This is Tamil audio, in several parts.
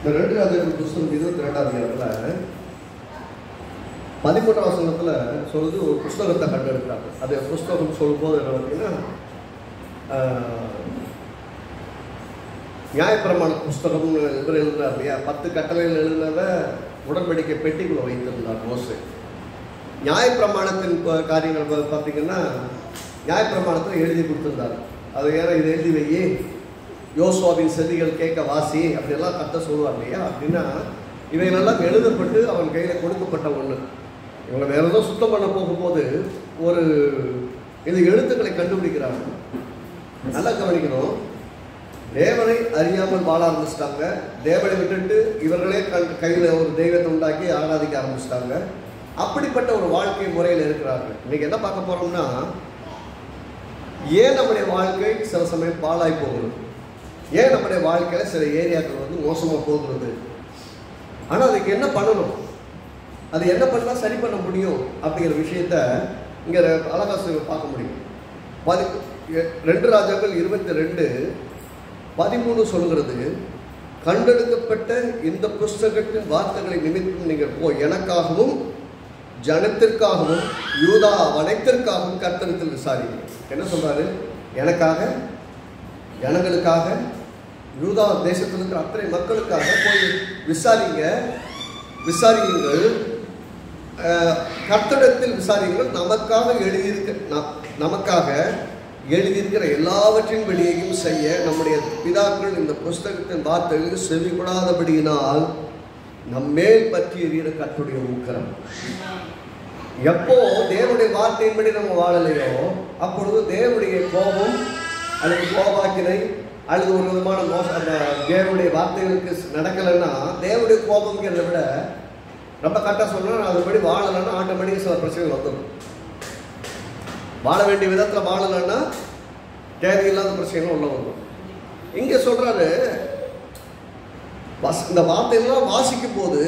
இந்த 2 ராஜாக்கள் புஸ்தகம் 22ஆம் அதிகாரத்தில் 13ஆம் வசனத்தில் சொல்லுது ஒரு புஸ்தகத்தை கண்டெடுக்கிறாங்க. அது புஸ்தகம் சொல்லும்போது என்ன பார்த்தீங்கன்னா நியாயப்பிரமாண புஸ்தகம் இவர் எழுதுனார் இல்லையா, 10 கட்டளைகள் எழுதுனதை உடன்படிக்கை பெட்டிக்குள்ளே வைத்திருந்தார் மோசே. நியாயப்பிரமாணத்தின் காரியங்கள் பார்த்தீங்கன்னா நியாயப்பிரமாணத்தில் எழுதி கொடுத்துருந்தார். அது ஏன்னா இது எழுதி வையே, யோசுவாவின் செதிகள் கேட்க வாசி அப்படியெல்லாம் கத்த சொல்லுவார் இல்லையா. அப்படின்னா இவைகளெல்லாம் எழுதப்பட்டு அவன் கையில் கொடுக்கப்பட்ட ஒன்று. இவங்களை வேறு ஏதோ சுத்தம் பண்ண போகும்போது ஒரு இந்த எழுத்துக்களை கண்டுபிடிக்கிறாங்க. நல்லா கவனிக்கணும். தேவனை அறியாமல் வாழ ஆரம்பிச்சிட்டாங்க. தேவனை விட்டுட்டு இவர்களே கையில் ஒரு தெய்வத்தை உண்டாக்கி ஆராதிக்க ஆரம்பிச்சிட்டாங்க. அப்படிப்பட்ட ஒரு வாழ்க்கை முறையில் இருக்கிறார்கள். இன்னைக்கு என்ன பார்க்க போறோம்னா, ஏன் நம்முடைய வாழ்க்கை சில சமயம் பாழாய் போகுது, ஏன் நம்முடைய வாழ்க்கையில் சில ஏரியாக்கள் வந்து மோசமாக போகிறது, ஆனால் அதுக்கு என்ன பண்ணணும், அது என்ன பண்ணால் சரி பண்ண முடியும் அப்படிங்கிற விஷயத்த இங்கே அழகா பார்க்க முடியும். 2 ராஜாக்கள் 22:13 சொல்கிறது, கண்டெடுக்கப்பட்ட இந்த புஸ்தகத்தின் வார்த்தைகளை நிமித்தம் நீங்கள் போய் எனக்காகவும் ஜனத்திற்காகவும் யூதா அனைத்திற்காகவும் கர்த்தரிடத்தில் விசாரிங்க. என்ன சொல்றாரு? எனக்காக, ஜனங்களுக்காக, யூதா தேசத்தில் இருக்கிற அத்தனை மக்களுக்காக போய் விசாரியுங்கள், கர்த்தரிடத்தில் விசாரியுங்கள். நமக்காக எழுதியிருக்கிற எல்லாவற்றின் வெளியையும் செய்ய நம்முடைய பிதாக்கள் இந்த புஸ்தகத்தின் வார்த்தைகளுக்கு செவிப்படாதபடியினால் நம்மேல் பற்றி எறிகிற கர்த்தருடைய உக்கிரம். எப்போ தேவனுடைய வார்த்தையின்படி நம்ம வாழலையோ அப்பொழுது தேவனுடைய கோபம் அல்லது கோபாக்கினை அல்லது ஒரு விதமான மோசம் தேவனுடைய வார்த்தைகளுக்கு நடக்கலைன்னா, தேவனுடைய கோபம்ங்கிறத விட ரொம்ப கரெக்டாக சொன்னால் அதுபடி வாழலைன்னா ஆட்டோமேட்டிக்காக சில பிரச்சனைகள் வந்துடும். வாழ வேண்டிய விதத்தில் வாழலைன்னா தேவையில்லாத பிரச்சனைகள் உள்ள வரும். இங்கே சொல்கிறாரு, இந்த வார்த்தையெல்லாம் வாசிக்கும் போது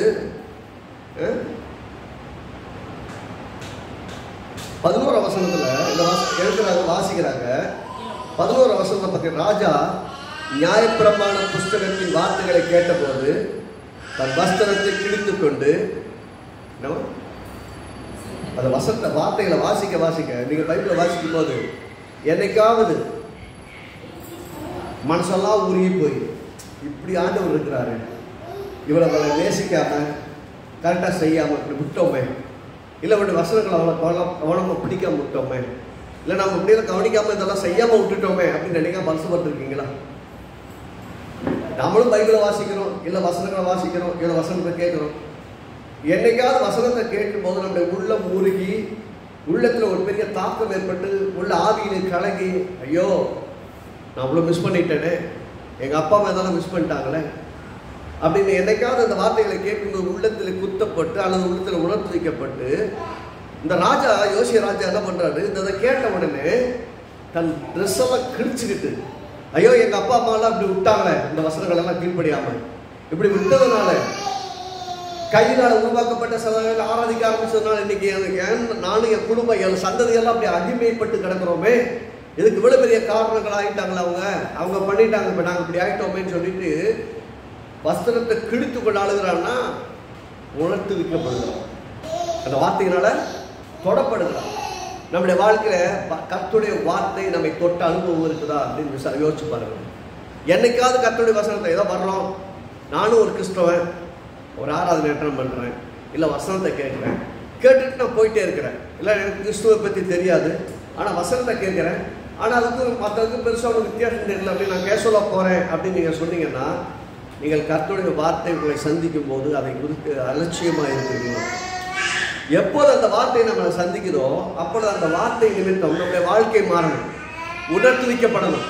11ஆம் வசனத்தில் இந்த வாசிக்கிறாங்க. 11ஆம் வசனத்தை பற்றி, ராஜா நியாயப்பிரமாண புஸ்தகத்தின் வார்த்தைகளை கேட்டபோது தன் வஸ்திரத்தை கிழித்து கொண்டு, அந்த வார்த்தைகளை வாசிக்க நீங்கள் பைபிளை வாசிக்கும் போது என்னைக்காவது மனசெல்லாம் உருகி போய் இப்படி ஆண்டவர் இருக்கிறாரு, இவரை நேசிக்காம கரெக்டாக செய்யாமல் இப்படி விட்டோமே, இல்லை வந்து வசனங்களை கவனமாக பிடிக்காம விட்டோமே, இல்லை நம்ம இப்படியெல்லாம் கவனிக்காமல் இதெல்லாம் செய்யாமல் விட்டுட்டோமே அப்படின்னு நினைக்காம மனசுப்பட்டுருக்கீங்களா? நம்மளும் பைபிளை வாசிக்கிறோம், இல்லை வசனங்களை வாசிக்கிறோம், இல்லை வசனத்தை கேட்குறோம். என்னைக்காவது வசனத்தை கேட்கும்போது நம்முடைய உள்ளம் உருகி உள்ளத்தில் ஒரு பெரிய தாக்கம் ஏற்பட்டு உள்ள ஆவியிலே கலங்கி, ஐயோ நான் அவ்வளோ மிஸ் பண்ணிட்டேனே, எங்கள் அப்பா அம்மா இதெல்லாம் மிஸ் பண்ணிட்டாங்களே அப்படின்னு என்னைக்காவது அந்த வார்த்தைகளை கேட்கும்போது உள்ளத்தில் குத்தப்பட்டு அல்லது உள்ளத்தில் உணர்த்து வைக்கப்பட்டு, இந்த யோசிய ராஜா என்ன பண்ணுறாரு, இதை கேட்ட உடனே தன் ட்ரெஸ்ஸெல்லாம் கிழிச்சுக்கிட்டு, ஐயோ எங்கள் அப்பா அம்மாலாம் இப்படி விட்டாங்களே, இந்த வசனங்கள் எல்லாம் கீழ்படியாமல் இப்படி விட்டதுனால, கையினால் உருவாக்கப்பட்ட சில ஆராதிக்க ஆரம்பிச்சதுனால இன்னைக்கு நானும் என் குடும்பம் என் சந்ததியெல்லாம் அப்படி அடிமைப்பட்டு கிடக்கிறோமே, இதுக்கு இவ்வளோ பெரிய காரணங்கள் ஆகிட்டாங்களே, அவங்க பண்ணிட்டாங்க, இப்போ நாங்கள் இப்படி ஆகிட்டோமேன்னு சொல்லிட்டு வஸ்திரத்தை கிழித்து கொண்டு அழுகிறான்னா உணர்த்து வைக்கப்படுகிறோம். அந்த வார்த்தையினால தொடப்படுகிறோம். நம்முடைய வாழ்க்கையில் கர்த்தருடைய வார்த்தை நம்மை தொட்ட அனுபவம் இருக்குதா அப்படின்னு யோசிச்சு பாருங்க. என்னைக்காவது கர்த்தருடைய வசனத்தை ஏதோ வர்றோம், நானும் ஒரு கிறிஸ்தவன், ஒரு ஆராதனை அட்டெண்ட் பண்ணுறேன், இல்லை வசனத்தை கேட்குறேன், கேட்டுட்டு நான் போயிட்டே இருக்கிறேன், இல்லை எனக்கு கிறிஸ்துவை பற்றி தெரியாது ஆனால் வசனத்தை கேட்குறேன், ஆனால் அதுக்கு மற்றதுக்கு பெருசாக ஒரு வித்தியாசம் தெரியல அப்படின்னு நான் கேஷுவலாக போகிறேன் அப்படின்னு நீங்கள் சொன்னீங்கன்னா, நீங்கள் கர்த்தருடைய வார்த்தை உங்களை சந்திக்கும் போது அதை குறித்து அலட்சியமாக இருக்கிறீங்க. எப்போது அந்த வார்த்தையை நம்மளை சந்திக்குதோ அப்பொழுது அந்த வார்த்தை நிமித்தம் நம்முடைய வாழ்க்கை மாறணும், உணர்த்து வைக்கப்படணும்.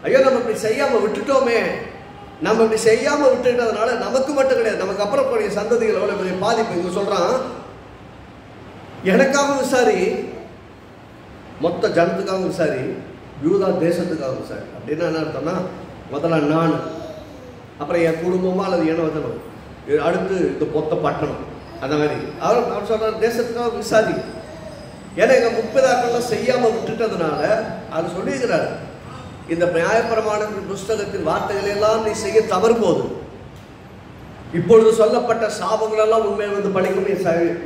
ஐயோ நம்ம இப்படி செய்யாமல் விட்டுட்டோமே, நம்ம இப்படி செய்யாமல் விட்டுட்டதுனால நமக்கு மட்டும் கிடையாது, நமக்கு அப்புறம் கூடிய சந்ததிகள் எவ்வளோ பெரிய பாதிப்பு. இங்கே சொல்கிறான், எனக்காக விசாரி, மொத்த ஜனத்துக்காக விசாரி, யூதா தேசத்துக்காக விசாரி. அப்படின்னா என்ன அர்த்தம்னா, முதல்ல நான், அப்புறம் என் குடும்பமாக அல்லது என்ன வந்தணும், அடுத்து இந்த மொத்த பட்டணம், அந்த மாதிரி அவர் சொல்கிறார் தேசத்துக்காக விசாரி. ஏன்னா எங்கள் முற்பதாக்கள்லாம் செய்யாமல் விட்டுட்டதுனால அது சொல்லியிருக்கிறார். இந்த நியாயப்பிரமாணத்தின் புஸ்தகத்தின் வார்த்தைகள் எல்லாம் நீ செய்ய தவறும்போது இப்பொழுது சொல்லப்பட்ட சாபங்கள் எல்லாம் உண்மையை வந்து பழிக்கும்.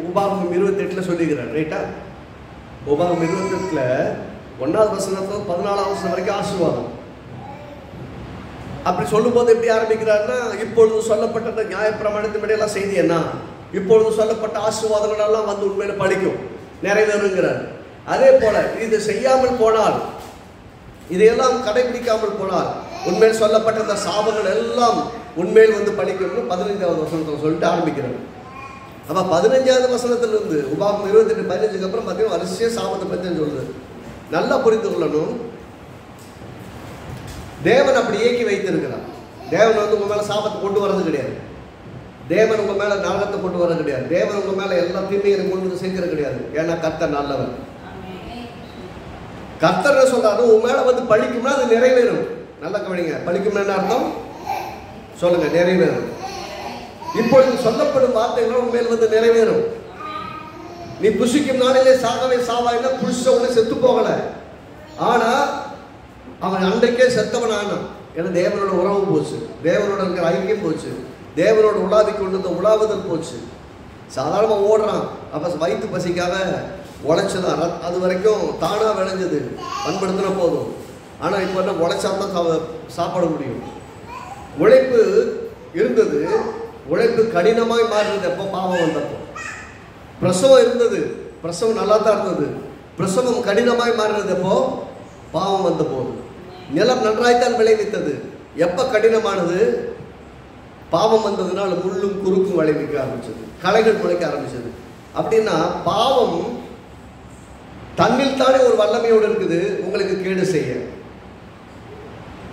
உபாகமம் 28 சொல்லிக்கிறேன், ரைட்டா? உபாகமம் 28 1வது வசனத்துல 14வது வசனம் வரைக்கும் ஆசீர்வாதம். அப்படி சொல்லும் போது எப்படி ஆரம்பிக்கிறாருன்னா, இப்பொழுது சொல்லப்பட்ட நியாயப்பிரமாணத்தின்படி எல்லாம் செய்தி என்ன, இப்பொழுது சொல்லப்பட்ட ஆசீர்வாதங்கள் எல்லாம் வந்து உண்மையில பழிக்கும், நிறைவேறுங்கிறார். அதே போல இது செய்யாமல் போனால், இதையெல்லாம் கடைபிடிக்காமல் போனால் உண்மையில் சொல்லப்பட்ட இந்த சாபங்கள் எல்லாம் உண்மையில் வந்து பழிக்கும்னு 15வது வசனத்தில் சொல்லிட்டு ஆரம்பிக்கிறார். அப்ப 15வது வசனத்திலிருந்து உபாகமம் 28:15 அப்புறம் பார்த்தீங்கன்னா வரிசையா சாபத்தை பற்றி சொல்லுது. நல்லா புரிந்து கொள்ளணும். தேவன் அப்படி இயக்கி வைத்திருக்கிறார். தேவன் வந்து உங்க மேல சாபத்தை கொண்டு வர்றது கிடையாது. தேவன் உங்க மேல நரகத்தை கொண்டு வர்றது கிடையாது. தேவன் உங்க மேல எல்லா தீமையும் கொண்டு வந்து சேர்க்கிறது கிடையாது. ஏன்னா கர்த்தர் நல்லவர். கர்த்தர் சொல்றாரு, உன் மேல வந்து பழிக்கும்னா அது நிறைவேறும். நல்லா கவனிங்க, பழிக்கும்னா என்ன அர்த்தம் சொல்லுங்க? நிறைவேறும். இப்பொழுது சொல்லப்படும் வார்த்தைகள் உண்மையில் வந்து நிறைவேறும். நீ புசிக்கும் நாளிலே சாகவே சாவாயினா புருஷ உடனே செத்து போகல, ஆனா அவன் அன்றைக்கே செத்தவன் ஆனான். ஏன்னா தேவனோட உறவு போச்சு, தேவனோட இருக்கிற ஐக்கியம் போச்சு, தேவனோட உலாவி கொண்டு உலாவுதல் போச்சு. சாதாரணமாக ஓடுறான், அப்ப வயிற்று பசிக்காக உழைச்சதான், அது வரைக்கும் தானா விளைஞ்சது, பண்படுத்தின போதும். ஆனால் இப்போ என்ன, உழைச்சாதான் சாப்பிட முடியும். உழைப்பு இருந்தது, உழைப்பு கடினமாய் மாறினது எப்போ? பாவம் வந்தப்போ. பிரசவம் இருந்தது, பிரசவம் நல்லா தான் இருந்தது, பிரசவம் கடினமாய் மாறினது எப்போ? பாவம் வந்த போது. நிலம் நன்றாய்த்தான் விளைவித்தது, எப்போ கடினமானது? பாவம் வந்ததுனால முள்ளும் குறுக்கும் விளைவிக்க ஆரம்பிச்சது, களைகள் முளைக்க ஆரம்பிச்சது. அப்படின்னா பாவம் தன்னில் தானே ஒரு வல்லமையோடு இருக்குது உங்களுக்கு கேடு செய்ய.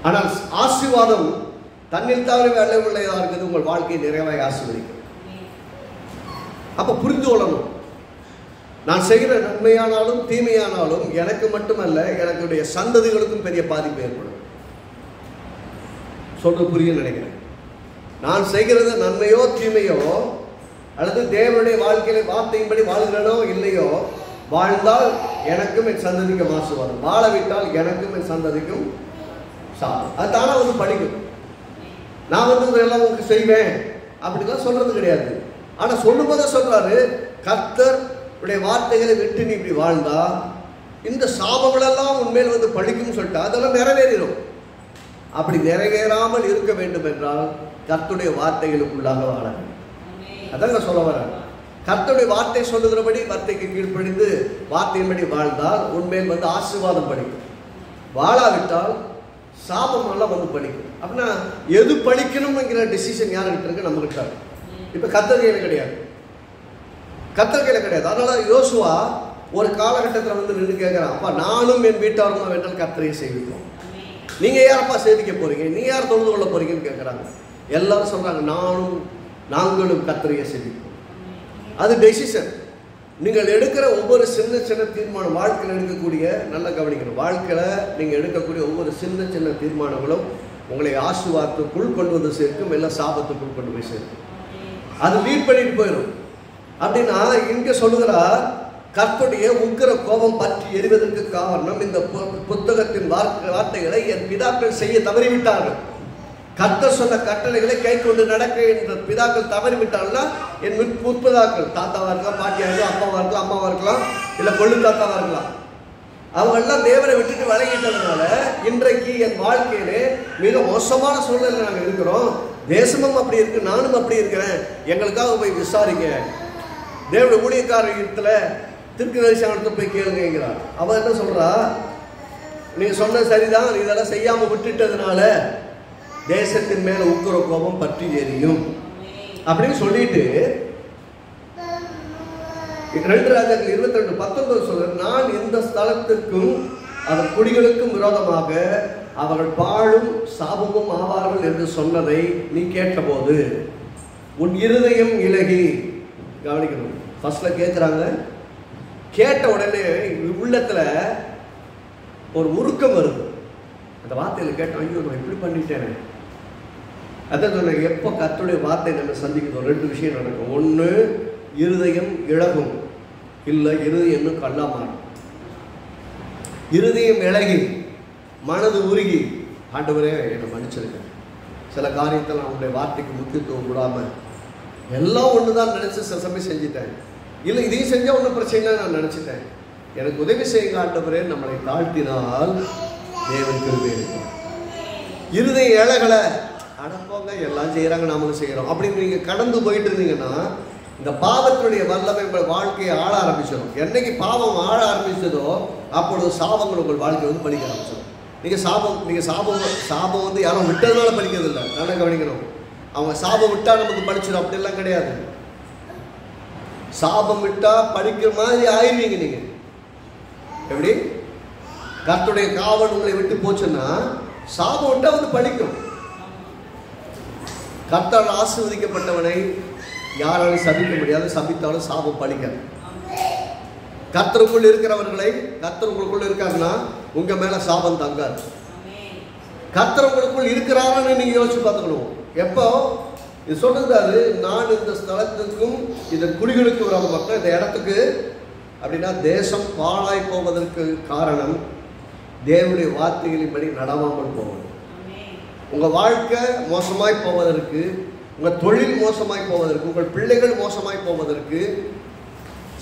ஆனால் ஆசீர்வாதம் தன்னில் தானே வல்லமையுள்ளதாக இருக்குது உங்கள் வாழ்க்கையை நிறைவாக ஆசீர்வதிக்கும். அப்ப புரிந்து கொள்ளணும், நான் செய்கிற நன்மையானாலும் தீமையானாலும் எனக்கு மட்டுமல்ல, எனக்குடைய சந்ததிகளுக்கும் பெரிய பாதிப்பு ஏற்படும். சொல்றது புரிய நினைக்கிறேன். நான் செய்கிறது நன்மையோ தீமையோ, அல்லது தேவனுடைய வாழ்க்கையில வார்த்தையின்படி வாழ்கிறனோ இல்லையோ, வாழ்ந்தால் எனக்கும் என் சந்ததிக்கும் ஆசீர்வாதம், வாழவிட்டால் எனக்கும் என் சந்ததிக்கும் சாபம். அது தானே வந்து படிக்கும். நான் வந்து இதெல்லாம் உங்களுக்கு செய்வேன் அப்படிலாம் சொல்றது கிடையாது. ஆனா சொல்லும் போதே சொல்றாரு, கர்த்தர் உடைய வார்த்தைகளை விட்டு நீ இப்படி வாழ்ந்தா இந்த சாபங்களெல்லாம் உண்மையில் வந்து பழிக்கும் சொல்லிட்டா அதெல்லாம் நிறைவேறிடும். அப்படி நிறைவேறாமல் இருக்க வேண்டும் என்றால் கர்த்தருடைய வார்த்தைகளுக்குள்ளாக வாழ. அதாங்க சொல்ல வர. கர்த்தருடைய வார்த்தை சொல்லுகிறபடி வார்த்தைக்கு கீழ்ப்படிந்து வார்த்தையின்படி வாழ்ந்தால் உண்மையில் வந்து ஆசீர்வாதம் படிக்கும். வாழாவிட்டால் சாபம் எல்லாம் வந்து படிக்கும். அப்படின்னா எது படிக்கணும்ங்கிற டிசிஷன் யாருக்கிட்ட இருக்கு? நம்ம கிட்ட. இப்ப கர்த்தர் கையில கிடையாது, கர்த்தர் கையில கிடையாது. அதனால யோசுவா ஒரு காலகட்டத்தில் வந்து நின்று கேட்கிறான், அப்பா நானும் என் வீட்டாரும் வென்றால் கர்த்தரையை செய்விப்போம். நீங்க யாரப்பா சேவிக்க போறீங்க, நீ யார் தொழுது கொள்ள போறீங்கன்னு கேட்கிறாங்க. எல்லாரும் சொல்றாங்க, நாங்களும் கர்த்தரையை சேவிப்போம். அது டெசிஷன். நீங்கள் எடுக்கிற ஒவ்வொரு சின்ன சின்ன தீர்மானம், வாழ்க்கையில் எடுக்கக்கூடிய, நல்லா கவனிக்கணும், வாழ்க்கையில நீங்க எடுக்கக்கூடிய ஒவ்வொரு சின்ன சின்ன தீர்மானங்களும் உங்களை ஆசீர்வாதத்துக்குள் கொண்டு வந்து சேர்க்கும், எல்லாம் சாபத்துக்குள் கொண்டு போய் சேர்க்கும். அது லீட் பண்ணிட்டு போயிடும். அப்படின்னா இங்க சொல்லுகிறார், கர்த்தருடைய உக்கிர கோபம் பற்றி எரிவதற்கு காரணம் இந்த புத்தகத்தின் வார்த்தைகளை என் பிதாக்கள் செய்ய தவறிவிட்டார்கள். கர்த்தர் சொன்ன கட்டளைகளை கை கொண்டு நடக்க என்ற பிதாக்கள் தவறிவிட்டாங்கன்னா என் முற்பிதாக்கள், தாத்தாவா இருக்கலாம், பாட்டியா இருக்கலாம், அப்பாவா இருக்கலாம், அம்மாவா இருக்கலாம், இல்ல கொள்ளு தாத்தாவா இருக்கலாம், அவங்க எல்லாம் தேவனை விட்டுட்டு விலகிட்டதுனால இன்றைக்கு என் வாழ்க்கையிலே மிக மோசமான சூழ்நிலை நாங்கள் இருக்கிறோம். தேசமும் அப்படி இருக்கு, நானும் அப்படி இருக்கிறேன், எங்களுக்காக போய் விசாரிங்க. தேவனுடைய ஊழியக்காரத்துல திருக்கதரிசனத்தை போய் கேளுங்கிறார். அவன் என்ன சொல்றா, நீ சொன்ன சரிதான், நீ இதெல்லாம் செய்யாம விட்டுட்டதுனால தேசத்தின் மேல உக்கிர கோபம் பற்றி எரியும் அப்படின்னு சொல்லிட்டு 2 ராஜாக்கள் 22:19 சொல்ற, நான் இந்த ஸ்தலத்திற்கும் அதன் குடிகளுக்கும் விரோதமாக அவர்கள் பாழும் சாபமும் ஆவார்கள் என்று சொன்னதை நீ கேட்டபோது உன் இருதயம் இலகி. கவனிக்கணும், ஃபர்ஸ்ட்ல கேட்கிறாங்க, கேட்ட உடனே உள்ளத்துல ஒரு உருக்கம் வருது. அந்த வார்த்தையில கேட்டோம், ஐயோ நான் இப்படி பண்ணிட்டேன். அதான் சொன்ன, எப்போ கர்த்தருடைய வார்த்தை நம்ம சந்திக்கிறோம் 2 விஷயம் நடக்கும். ஒன்று, இருதயம் இழகும், இல்லை இருதயம் இன்னும் கல்லா மாறும். இருதயம் இழகி மனது உருகி, ஆண்டவரே என்னை மன்னிச்சிருக்கேன், சில காரியத்தில் அவனுடைய வார்த்தைக்கு முக்கியத்துவம் விடாம எல்லாம் ஒன்று தான் நினச்சி சில சமயம் செஞ்சுட்டேன். இல்லை இதையும் செஞ்சால் ஒன்றும் பிரச்சனை நான் நினச்சிட்டேன். எனக்கு உதவி செய்ய ஆண்டவரே நம்மளை தாழ்த்தினால் தேவன் கிருபை இருக்கும். இருதய ஏழைகளை அடப்போங்க எல்லாம் செய்கிறாங்க நாமளும் செய்கிறோம் அப்படின்னு நீங்கள் கடந்து போயிட்டு இருந்தீங்கன்னா இந்த பாவத்தினுடைய வல்லமை உங்கள் வாழ்க்கையை ஆள ஆரம்பிச்சிடும். என்னைக்கு பாவம் ஆள ஆரம்பிச்சதோ அப்பொழுது சாபங்கள் உங்கள் வாழ்க்கையை வந்து படிக்க ஆரம்பிச்சிடும். நீங்கள் சாபம் வந்து யாரும் விட்டதுனால படிக்கிறது இல்லை. நல்லா கவனிக்கணும். அவங்க சாபம் விட்டால் நமக்கு படிச்சிடும் அப்படிலாம் கிடையாது. சாபம் விட்டா படிக்கிற மாதிரி ஆயிடுவீங்க. நீங்க எப்படி கர்த்தருடைய காவல் உங்களை விட்டு போச்சுன்னா சாபம் விட்டா வந்து படிக்கும். கர்த்தரால் ஆசீர்வதிக்கப்பட்டவனை யாராலும் சபிக்க முடியாது. சபித்தாலும் சாபம் பலிக்காது. கர்த்தருக்குள் இருக்கிறவர்களை கர்த்தர் உங்களுக்குள்ள இருக்காருன்னா உங்க மேல சாபம் தங்காது. கர்த்தர் உங்களுக்குள் இருக்கிறாருன்னு நீங்க யோசிச்சு பார்த்துக்கணும். எப்போ இது சொல்றாரு, நான் இந்த ஸ்தலத்துக்கும் இந்த குடிகளுக்கு விரோதமாக இந்த இடத்துக்கு அப்படின்னா தேசம் பாழாய் போவதற்கு காரணம் தேவனுடைய வார்த்தைகளின்படி நடவாமல் போவது. உங்க வாழ்க்கை மோசமாய் போவதற்கு, உங்கள் தொழில் மோசமாய் போவதற்கு, உங்கள் பிள்ளைகள் மோசமாய் போவதற்கு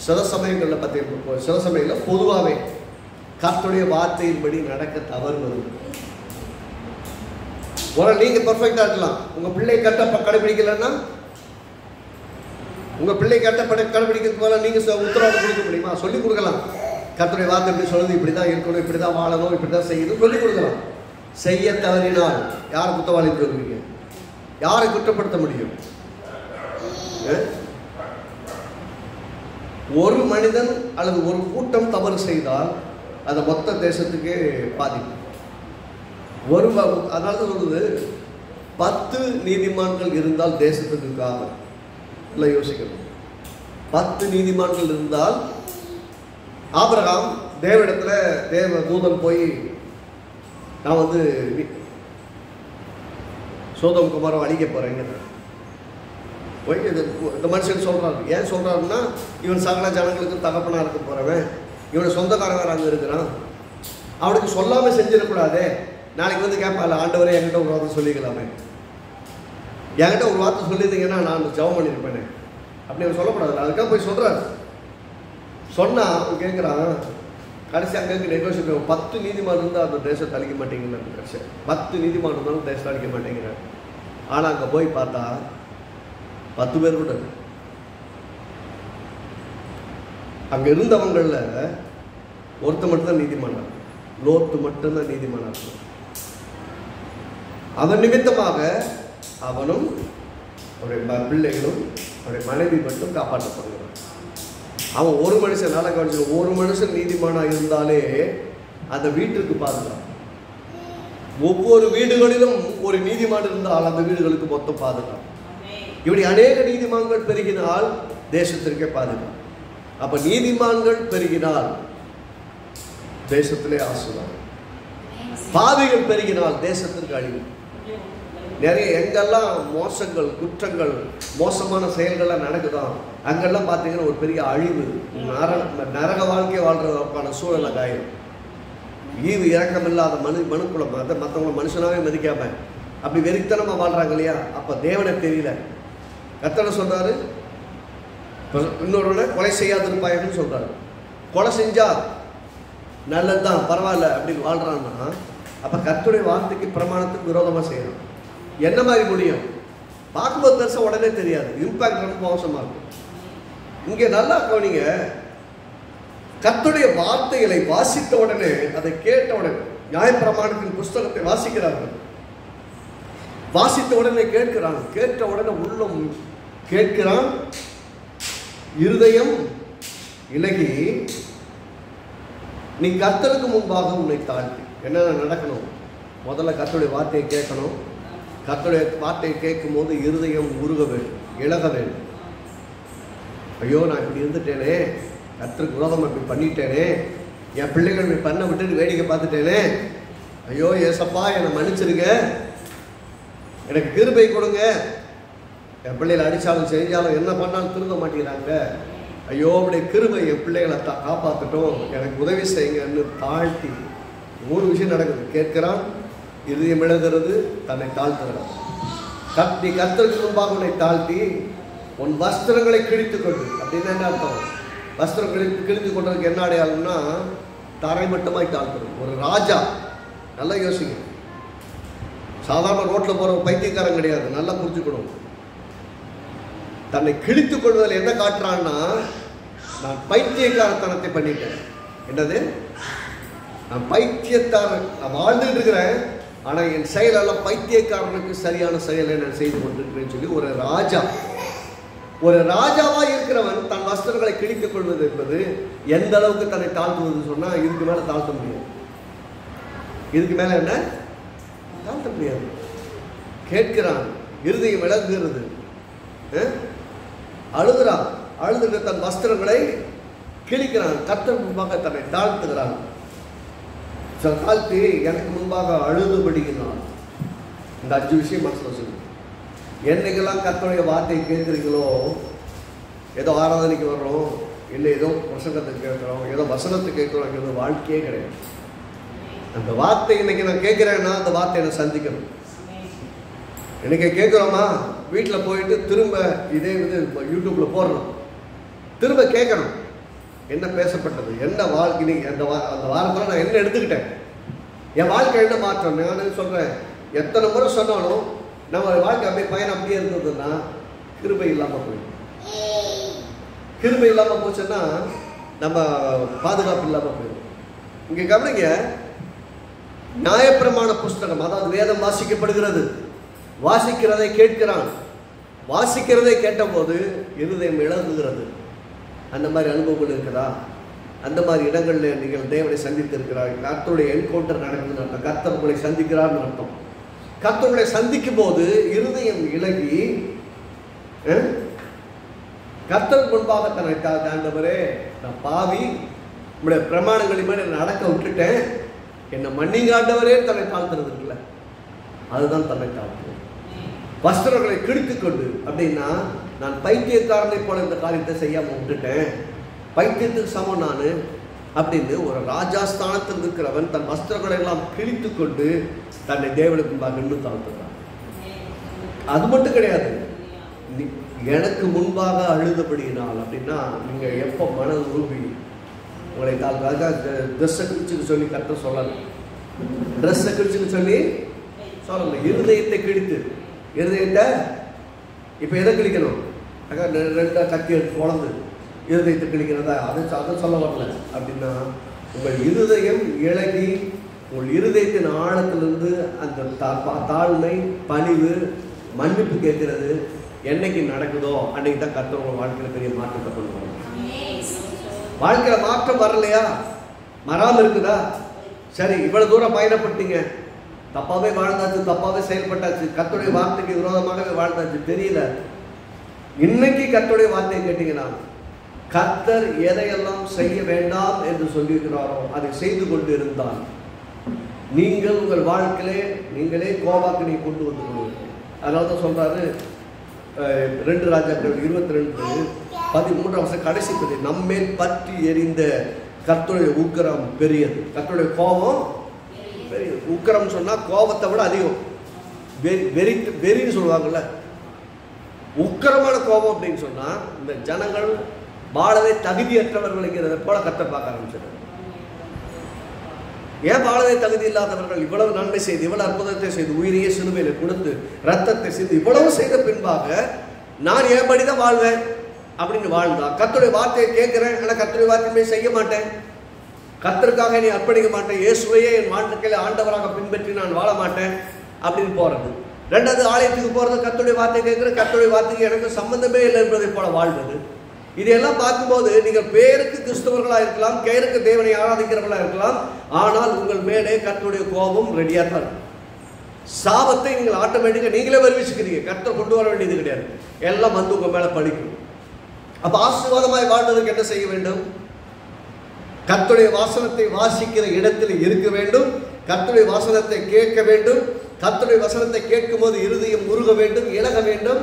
சில சமயங்களில் பார்த்தீங்கன்னா சில சமயங்களில் பொதுவாகவே கர்த்தருடைய வார்த்தையின்படி நடக்க தவறுவது. ஒரு நீங்கள் பர்ஃபெக்டாக இருக்கலாம், உங்கள் பிள்ளை கடைபிடிக்கலன்னா உங்கள் பிள்ளை கடைபிடிக்கிறது போல நீங்கள் உத்தரவாதம் கொடுக்க முடியுமா? சொல்லிக் கொடுக்கலாம். கர்த்தருடைய வார்த்தை எப்படி சொல்லுது, இப்படி தான் இருக்கணும், இப்படி தான் வாழணும், இப்படி தான் செய்யணும் சொல்லிக் கொடுக்கலாம். செய்ய தவறினால் யாரை குற்றவாளின்னு சொல்லுவீங்க? யாரை குற்றப்படுத்த முடியும்? ஒரு மனிதன் அல்லது ஒரு கூட்டம் தவறு செய்தால் அது மொத்த தேசத்துக்கே பாதிக்கும். அதனால தான் சொல்லுது 10 நீதிமான்கள் இருந்தால் தேசத்துக்கு காவல். இல்லை யோசிக்கணும். 10 நீதிமான்கள் இருந்தால் ஆபிரகாம் தேவ தூதன் போய் நான் வந்து சோதம் குமாரம் அழிக்க போறேங்க போய் இந்த மனுஷன் சொல்றாரு. ஏன் சொல்றாருன்னா இவன் சகல ஜனங்களுக்கு தகப்பனா இருக்க போறவன், இவனை சொந்தக்காரங்க அங்கே இருக்கிறான், அவனுக்கு சொல்லாம செஞ்சிடக்கூடாதே. நாளைக்கு வந்து கேட்பாள், ஆண்டவரே என்கிட்ட ஒரு வார்த்தை சொல்லிக்கலாமே, என்கிட்ட ஒரு வார்த்தை சொல்லியிருந்தீங்கன்னா நான் ஜெபம் பண்ணியிருப்பேனே அப்படி அவன் சொல்லக்கூடாது. அதுக்காக போய் சொல்றாரு. சொன்னா அவன் கேட்குறான். கடைசி அங்கே நெகோசியேட் 10 நீதிமான் இருந்தால் அந்த தேசத்தை அழிக்க மாட்டேங்கிறான். கடைசி 10 நீதிமான் இருந்தாலும் தேசத்தை அழிக்க மாட்டேங்கிறான். ஆனால் அங்கே போய் பார்த்தா 10 பேர் கூட அங்கே இருந்தவங்களில் ஒருத்த மட்டும்தான் நீதிமானார். லோத்து மட்டும்தான் நீதிமானாக இருக்கும். அவன் நிமித்தமாக அவனும் அவருடைய பிள்ளைகளும் அவருடைய மனைவி மட்டும் காப்பாற்றப்படுகிறான். அவன் ஒரு மனுஷன் நல்லா கவனிச்சு, ஒரு மனுஷன் நீதிமானாக இருந்தாலே அந்த வீட்டுக்கு பாதுகாப்பு. ஒவ்வொரு வீடுகளிலும் ஒரு நீதிமான் இருந்தால் அந்த வீடுகளுக்கு மொத்தம் பாதுகாப்பு. இப்படி அநேக நீதிமான்கள் பெருகினால் தேசத்திற்கே பாதுகாப்பு. அப்ப நீதிமான்கள் பெருகினால் தேசத்திலே ஆசீர்வாதம், பாவிகள் பெருகினால் தேசத்திற்கு அழிவு. நிறைய எங்கெல்லாம் மோசங்கள், குற்றங்கள், மோசமான செயல்கள்லாம் நடக்குதோ அங்கெல்லாம் பார்த்தீங்கன்னா ஒரு பெரிய அழிவு, நரக வாழ்க்கை வாழ்றதுக்கான சூழலை காயும். ஈவு இறக்கம் இல்லாத மனுக்குளம் அதை மற்றவங்களை மனுஷனாவே மதிக்காம அப்படி வெறித்தனமாக வாழ்றாங்க இல்லையா? அப்போ தேவனை தெரியல. கர்த்தர் சொல்றாரு, இன்னொரு கொலை செய்யாதிருப்பாயன்னு சொல்றாரு. கொலை செஞ்சா நல்லதுதான், பரவாயில்ல அப்படின்னு வாழ்றான்னா அப்போ கர்த்தருடைய வார்த்தைக்கு பிரமாணத்துக்கு விரோதமாக செய்யணும். என்ன மாதிரி முடியும்? பார்க்கும்போது பெருசாக உடனே தெரியாது, இம்பாக்ட் ரொம்ப மோசமாக இருக்கும். இங்கே நல்லா கவனிங்க, கர்த்தருடைய வார்த்தைகளை வாசித்த உடனே, அதை கேட்ட உடனே, நியாயப்பிரமாணத்தின் புஸ்தகத்தை வாசிக்கிறார்கள். வாசித்த உடனே கேட்கிறான், கேட்ட உடனே உள்ளம் கேட்கிறான், இருதயம் இலகி நீ கர்த்தருக்கு முன்பாக உன்னை தாழ்த்தி. என்னென்ன நடக்கணும்? முதல்ல கர்த்தருடைய வார்த்தையை கேட்கணும். கர்த்தருடைய வார்த்தையை கேட்கும் போது இருதயம் உருக வேண்டும், இழக வேண்டும். ஐயோ நான் இப்படி இருந்துட்டேனே, கர்த்தருக்கு விரோதமாக இப்படி பண்ணிட்டேனே, என் பிள்ளைகள் இப்படி பண்ண விட்டுட்டு வேடிக்கை பார்த்துட்டேனே, ஐயோ ஏசப்பா என்னை மன்னிச்சிருங்க, எனக்கு கிருபை கொடுங்க. என் பிள்ளைகளை அடித்தாலும் செஞ்சாலும் என்ன பண்ணாலும் திருந்த மாட்டேங்கிறாங்க. ஐயோ அப்படி கிருபை என் பிள்ளைகளை காப்பாற்றட்டும், எனக்கு உதவி செய்யுங்கன்னு தாழ்த்தி 3 விஷயம் நடக்குது. கேட்கிறான், இருதயம் இழகிறது, தன்னை தாழ்த்துகிறான். நீ கர்த்தருக்கு முன்பாக உன்னை தாழ்த்தி உன் வஸ்திரங்களை கிழித்துக் கொண்டு. அப்படின்னு என்ன அர்த்தம்? வஸ்திரம் கிழித்து கொண்டதுக்கு என்ன அடையாளம்னா தரை மட்டுமாய் தாழ்த்தணும். ஒரு ராஜா, நல்லா யோசிங்க, சாதாரண ரோட்டில் போகிற பைத்தியக்காரன் கிடையாது, நல்லா புரிஞ்சுக்கணும். தன்னை கிழித்துக் கொள்வதில் என்ன காட்டுறான்னா, நான் பைத்தியக்காரத்தனத்தை பண்ணிட்டேன். என்னது? நான் பைத்தியக்காரன், நான் வாழ்ந்துட்டு இருக்கிறேன், ஆனால் என் செயலெல்லாம் பைத்தியக்காரனுக்கு சரியான செயலை நான் செய்து கொண்டிருக்கிறேன்னு சொல்லி ஒரு ராஜாவா இருக்கிறவன் தன் வஸ்திரங்களை கிழித்துக் கொள்வது என்பது எந்த அளவுக்கு தன்னை தாழ்த்துவது சொன்னா, இதுக்கு மேல தாழ்த்த முடியாது. இதுக்கு மேல என்ன தாழ்த்த முடியாது. கேட்கிறான், இருதயம் இழங்குகிறது, அழுகிறான், அழுதுட்டு தன் வஸ்திரங்களை கிழிக்கிறான், கர்த்தர் முன்பாக தன்னை தாழ்த்துகிறான். தாழ்த்தி எனக்கு முன்பாக அழுதுபடுகிறான். இந்த 5 விஷயம் மனசுல சொல்லு. என்னைக்கெல்லாம் கர்த்தருடைய வார்த்தையை கேட்குறீங்களோ, ஏதோ ஆராதனைக்கு வர்றோம், இல்லை ஏதோ பிரசங்கத்தை கேட்குறோம், ஏதோ வசனத்தை கேட்குறோம், ஏதோ வாழ்க்கையே கிடையாது. அந்த வார்த்தை இன்னைக்கு நான் கேட்குறேன்னா அந்த வார்த்தையை நான் சந்திக்கணும். இன்னைக்கு கேட்குறோமா, வீட்டில் போயிட்டு திரும்ப இதே இது யூடியூப்பில் போடுறோம், திரும்ப கேட்கணும் என்ன பேசப்பட்டது, என்ன வாழ்க்கை, அந்த வாரத்தில் நான் என்ன எடுத்துக்கிட்டேன், என் வாழ்க்கை என்ன மாற்றம். நான் சொல்கிறேன், எத்தனை முறை சொன்னாலும் நம்ம வாழ்க்கை அப்படியே பயணம் அப்படியே இருந்ததுன்னா கிருபை இல்லாமல் போயிடும். கிருபை இல்லாமல் போச்சுன்னா நம்ம பாதுகாப்பு இல்லாமல் போயிடும். இங்கே கவனிங்க, நியாயப்பிரமாண புஸ்தகம், அதாவது வேதம் வாசிக்கப்படுகிறது, வாசிக்கிறதை கேட்கிறான், வாசிக்கிறதை கேட்டபோது இருதயம் இழங்குகிறது. அந்த மாதிரி அனுபவங்கள் இருக்குதா? அந்த மாதிரி இடங்களில் நீங்கள் தேவனை சந்தித்து இருக்கிறார்கள். கர்த்தருடைய என்கவுண்டர் நடக்குதுன்னு அர்த்தம். கர்த்தர் உங்களை சந்திக்கிறார்னு அர்த்தம். கர்த்தருடைய சந்திக்கும் போது இருதயம் இலகி கர்த்தர் முன்பாக தன்னை ஆண்டவரே, நான் பாவி, உங்களுடைய பிரமாணங்களின் மேலே நடக்க விட்டுட்டேன், என்னை மன்னிங்க ஆண்டவரே, தன்னை தாழ்த்துறது இருக்குல்ல, அதுதான் தன்னை தாழ்த்துறது. வஸ்திரங்களை கிழித்து கொண்டு அப்படின்னா, நான் பைத்தியக்காரனை போல இந்த காரியத்தை செய்யாமல் விட்டுட்டேன், பைத்தியத்துக்கு சமம் நான் அப்படின்னு ஒரு ராஜாஸ்தானத்தில் இருக்கிறவன் தன் வஸ்திரங்களை எல்லாம் கிழித்து கொண்டு தன்னை தேவனுக்கு முன்பாக நின்று தாழ்த்துறான். அது மட்டும் கிடையாது, எனக்கு முன்பாக அழுதபடியினால் அப்படின்னா, நீங்கள் எப்போ மன உருவி உங்களை ட்ரெஸ்ஸை கிழிச்சுன்னு சொல்லி கர்த்தர் சொல்லலை, ட்ரெஸ்ஸை கிழிச்சுன்னு சொல்லி சொல்லலை, இருதயத்தை கிழித்து. இருதயத்தை இப்போ எதை கிழிக்கணும்? ரெண்டாக கத்தி எடுத்து குழந்து இருதயத்தை கிழிக்கிறதா? அதை சொல்ல வரல. அப்படின்னா உங்கள் இருதயம் இழகி, உங்கள் இருதயத்தின் ஆழத்திலிருந்து அந்த தாழ்மை, பணிவு, மன்னிப்பு கேட்கிறது என்னைக்கு நடக்குதோ அன்னைக்கு தான் கர்த்தர் உங்கள் வாழ்க்கையில் பெரிய மாற்றத்தை கொண்டு வரும். வாழ்க்கையில் மாற்றம் வரலையா? வராமல் இருக்குதா? சரி, இவ்வளவு தூரம் பயணப்பட்டீங்க, தப்பாவே வாழ்ந்தாச்சு, தப்பாவே செயல்பட்டாச்சு, கர்த்தருடைய வார்த்தைக்கு விரோதமாகவே வாழ்ந்தாச்சு, தெரியல. இன்னைக்கு கர்த்தருடைய வார்த்தையை கேட்டீங்கன்னா, கர்த்தர் எதையெல்லாம் செய்ய வேண்டாம் என்று சொல்லியிருக்கிறாரோ அதை செய்து கொண்டு இருந்தால் நீங்கள் உங்கள் வாழ்க்கையிலே நீங்களே கோபாக்கினை கொண்டு வந்து கொள்வீர்கள். அதனால தான் சொல்றாரு 2 ராஜாக்கள் 22:13 கடைசி பதி, நம்மேல் பற்றி எரிந்த கர்த்தருடைய உக்கிரம் பெரியது. கர்த்தருடைய கோபம் பெரியது. உக்கிரம் சொன்னா கோபத்தை விட அதிகம். வெறின்னு சொல்லுவாங்கல்ல, உக்கிரமான கோபம் அப்படின்னு சொன்னா இந்த ஜனங்கள் வாழவே தகுதியற்றவர்களுங்கிறத போல கர்த்தர் பார்க்க ஆரம்பிச்சிட்டார். ஏன் வாழவே தகுதி இல்லாதவர்கள் இவ்வளவு நன்மை செய்து, இவ்வளவு அற்புதத்தை செய்து, உயிரையே சிலுவையில் கொடுத்து ரத்தத்தை செய்து இவ்வளவு செய்த பின்பாக நான் ஏன்படிதான் வாழ்வேன் அப்படின்னு வாழ்ந்தா, கர்த்தருடைய வார்த்தையை கேட்கிறேன், ஆனால் கர்த்தருடைய வார்த்தையுமே செய்ய மாட்டேன், கர்த்தருக்காக நீ அர்ப்பணிக்க மாட்டேன், இயேசுவையே என் வாழ்க்கையில ஆண்டவராக பின்பற்றி நான் வாழ மாட்டேன் அப்படின்னு போறது. 2வது ஆலயத்துக்கு போறது, கர்த்தருடைய வார்த்தை கேட்கிற, கர்த்தருடைய வார்த்தைக்கு எனக்கு சம்பந்தமே இல்லை என்பதை போல வாழ்வது. இதையெல்லாம் பார்க்கும்போது நீங்கள் பேருக்கு கிறிஸ்தவர்களா இருக்கலாம், பேருக்கு தேவனை ஆராதிக்கிறவர்களா இருக்கலாம், ஆனால் உங்கள் மேலே கர்த்தருடைய கோபம் ரெடியா தான் இருக்கும். சாபத்தை நீங்கள் ஆட்டோமேட்டிக்கா நீங்களே வருவிச்சுக்கிறீங்க, கர்த்தர் கொண்டு வர வேண்டியது கிடையாது, எல்லாம் வந்து உங்க மேல படிக்கும். அப்ப ஆசீர்வாதமாய் வாழ்வதற்கு என்ன செய்ய வேண்டும்? கர்த்தருடைய வசனத்தை வாசிக்கிற இடத்தில் இருக்க வேண்டும், கர்த்தருடைய வசனத்தை கேட்க வேண்டும், கர்த்தருடைய வசனத்தை கேட்கும் போது இருதயம் உருக வேண்டும், இலக வேண்டும்,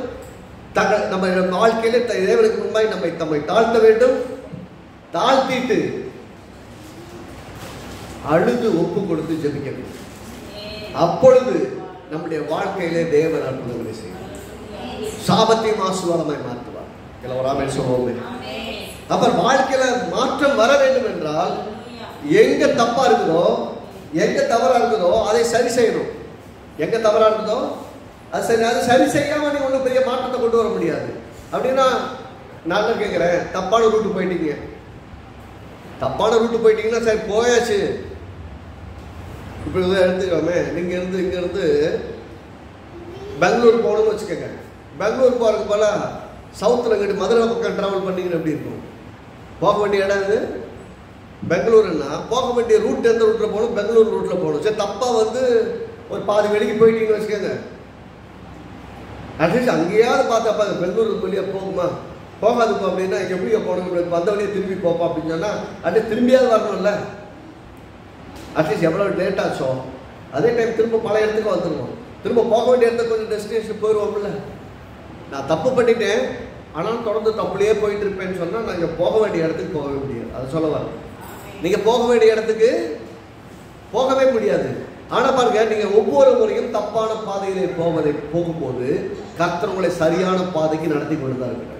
நம்ம வாழ்க்கையில தேவனுக்கு முன்பாய் நம்மை தாழ்த்த வேண்டும், தாழ்த்திட்டு அழுது ஒப்பு கொடுத்து ஜெபிக்க வேண்டும். அப்பொழுது நம்முடைய வாழ்க்கையிலே தேவன் அற்புதங்களை செய்வார், சாபத்தையும் ஆசீர்வாதமாய் மாற்றுவார். இல்லை ஒரு ஆமென் சொல்லுவோமே. அப்புறம் வாழ்க்கையில மாற்றம் வர வேண்டும் என்றால் எங்க தப்பா இருக்குதோ, எங்க தவறா இருக்குதோ அதை சரி செய்யணும். எங்க தவறா இருக்குதோ அது சரி செய்யாம நீ ஒன்றும் பெரிய மாற்றத்தை கொண்டு வர முடியாது. அப்படின்னா நான் கேட்கிறேன், தப்பான ரூட்டு போயிட்டீங்க, தப்பான ரூட்டு போயிட்டீங்கன்னா சரி போயாச்சு. இப்படி எடுத்துக்கோமே, நீங்க இங்க இருந்து பெங்களூர் போகணும்னு வச்சுக்கோங்க. பெங்களூர் போறதுக்கு போல சவுத்தில் இங்கிட்டு மதுரை பக்கம் ட்ராவல் பண்ணிங்கன்னு எப்படி இருக்கும்? போக வேண்டிய இடம் இது பெங்களூருன்னா போக வேண்டிய ரூட் எந்த ரூட்டில் போகணும்? பெங்களூர் ரூட்டில் போகணும். சரி தப்பாக வந்து ஒரு பாதி வெளிக்கு போயிட்டீங்கன்னு வச்சுக்கோங்க. அட்லீஸ்ட் அங்கேயாவது பார்த்தாப்பா பெங்களூருக்கு வழியாக போகுமா? போகாதுப்பா அப்படின்னா எப்படியோ போகணும், வந்த வழியை திரும்பி போப்பா அப்படின்னு சொன்னால் அட்லீஸ்ட் திரும்பியாவது வரணும்ல. அட்லீஸ்ட் எவ்வளோ லேட் ஆச்சோ அதே டைம் திரும்ப பல இடத்துக்கு வந்துடுவோம். திரும்ப போக வேண்டிய இடத்துக்கு கொஞ்சம் டெஸ்டினேஷன் போயிடுவோம்ல. நான் தப்பு பண்ணிட்டேன் ஆனால் தொடர்ந்து தப்புலேயே போயிட்டு இருப்பேன்னு சொன்னால் நாங்கள் போக வேண்டிய இடத்துக்கு போகவே முடியாது. அது சொல்ல வர, நீங்கள் போக வேண்டிய இடத்துக்கு போகவே முடியாது. ஆனால் பாருங்க, நீங்கள் ஒவ்வொரு முறையும் தப்பான பாதையிலே போகும்போது கர்த்தர் உங்களை சரியான பாதைக்கு நடத்தி கொண்டு தான் இருக்கிறார்.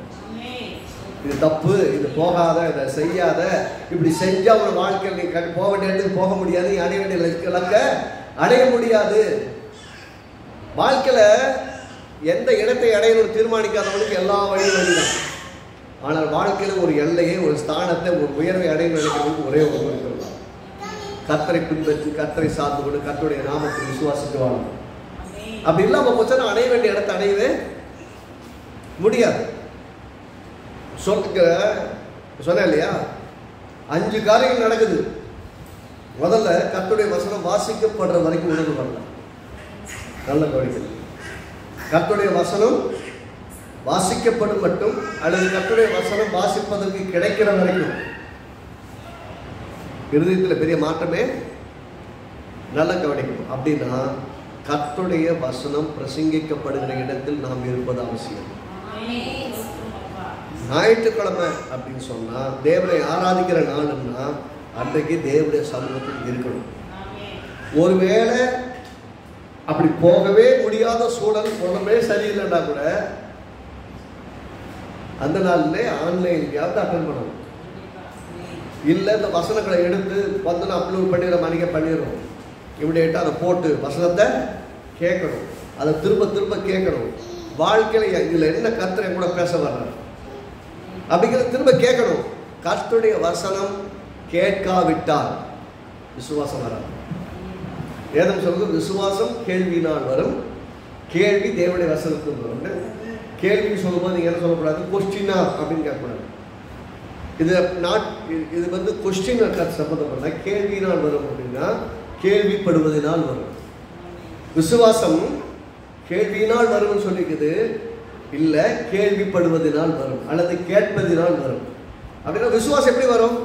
இது தப்பு, இது போகாத, இதை செய்யாத, இப்படி செஞ்சால் உங்களோட வாழ்க்கையில் நீ போக வேண்டிய இடத்துக்கு போக முடியாது, நீ அடைய வேண்டிய இலக்க அடைய முடியாது. வாழ்க்கையில் எந்த இடத்தை அடையணும்னு தீர்மானிக்காதவனுக்கு எல்லா வழியும் வழிதான். ஆனால் வாழ்க்கையில் ஒரு எல்லையை, ஒரு ஸ்தானத்தை, ஒரு உயர்வை அடையணும் நினைக்கிறதுக்கு ஒரே ஒரு இருக்கிறது, கர்த்தரை பின்பற்றி கர்த்தரை சார்ந்து கொண்டு கர்த்தருடைய நாமத்தை விசுவாசித்து வாழணும். அப்படி இல்லாமல் போச்சா அடைய வேண்டிய இடத்தை அடையவே முடியாது. சொன்னேன் இல்லையா, 5 காரியங்கள் நடக்குது. முதல்ல கர்த்தருடைய வசனம் வாசிக்கப்படுற வரைக்கும் உணர்வு பண்ணலாம். நல்ல கவனிக்கணும். கர்த்தருடைய வசனம் வாசிக்கப்படும் மட்டும் அல்லது கர்த்தருடைய வசனம் வாசிப்பதற்கு கிடைக்கிற வரைக்கும் இருதயத்தில் பெரிய மாற்றமே நல்ல கவனிக்கணும். அப்படின்னா கர்த்தருடைய வசனம் பிரசங்கிக்கப்படுகிற இடத்தில் நாம் இருப்பது அவசியம். ஞாயிற்றுக்கிழமை அப்படின்னு சொன்னா தேவனை ஆராதிக்கிற நாள்னா அன்றைக்கு தேவனுடைய சமூகத்தில் இருக்கணும். ஒருவேளை அப்படி போகவே முடியாத சூழல், உடம்பே சரியில்லைன்னா கூட அந்த நாள்ல ஆன்லைன்லயாவது அட்டன் பண்ணணும். இல்லை இந்த வசனங்களை எடுத்து வந்து அப்லோட் பண்ணிடுற மணிக்க பண்ணிடுறோம். இமிடியேட்டாக அதை போட்டு வசனத்தை கேட்கணும், அதை திரும்ப திரும்ப கேட்கணும். வாழ்க்கையில் இதில் என்ன கர்த்தரை கூட பேச வர்றாரு அப்படிங்கிறத திரும்ப கேட்கணும். கர்த்தருடைய வசனம் கேட்காவிட்டால் விசுவாசம் வராது. வேதம் சொல்றது விசுவாசம் கேள்வியினால் வரும், கேள்வி தேவனுடைய வசனத்துக்கு வரும். கேள்வி சொல்லும்போது நீங்கள் என்ன சொல்லக்கூடாது, கொஸ்டினா அப்படின்னு கேட்கக்கூடாது. இது வந்து கொஸ்டின் சம்பந்தப்பட்ட கேள்வியினால் வரும் அப்படின்னா கேள்விப்படுவதனால் வரும். விசுவாசம் கேள்வியினால் வரும்னு சொல்லிக்குது, இல்லை கேள்விப்படுவதனால் வரும் அல்லது கேட்பதினால் வரும். அப்படின்னா விசுவாசம் எப்படி வரும்?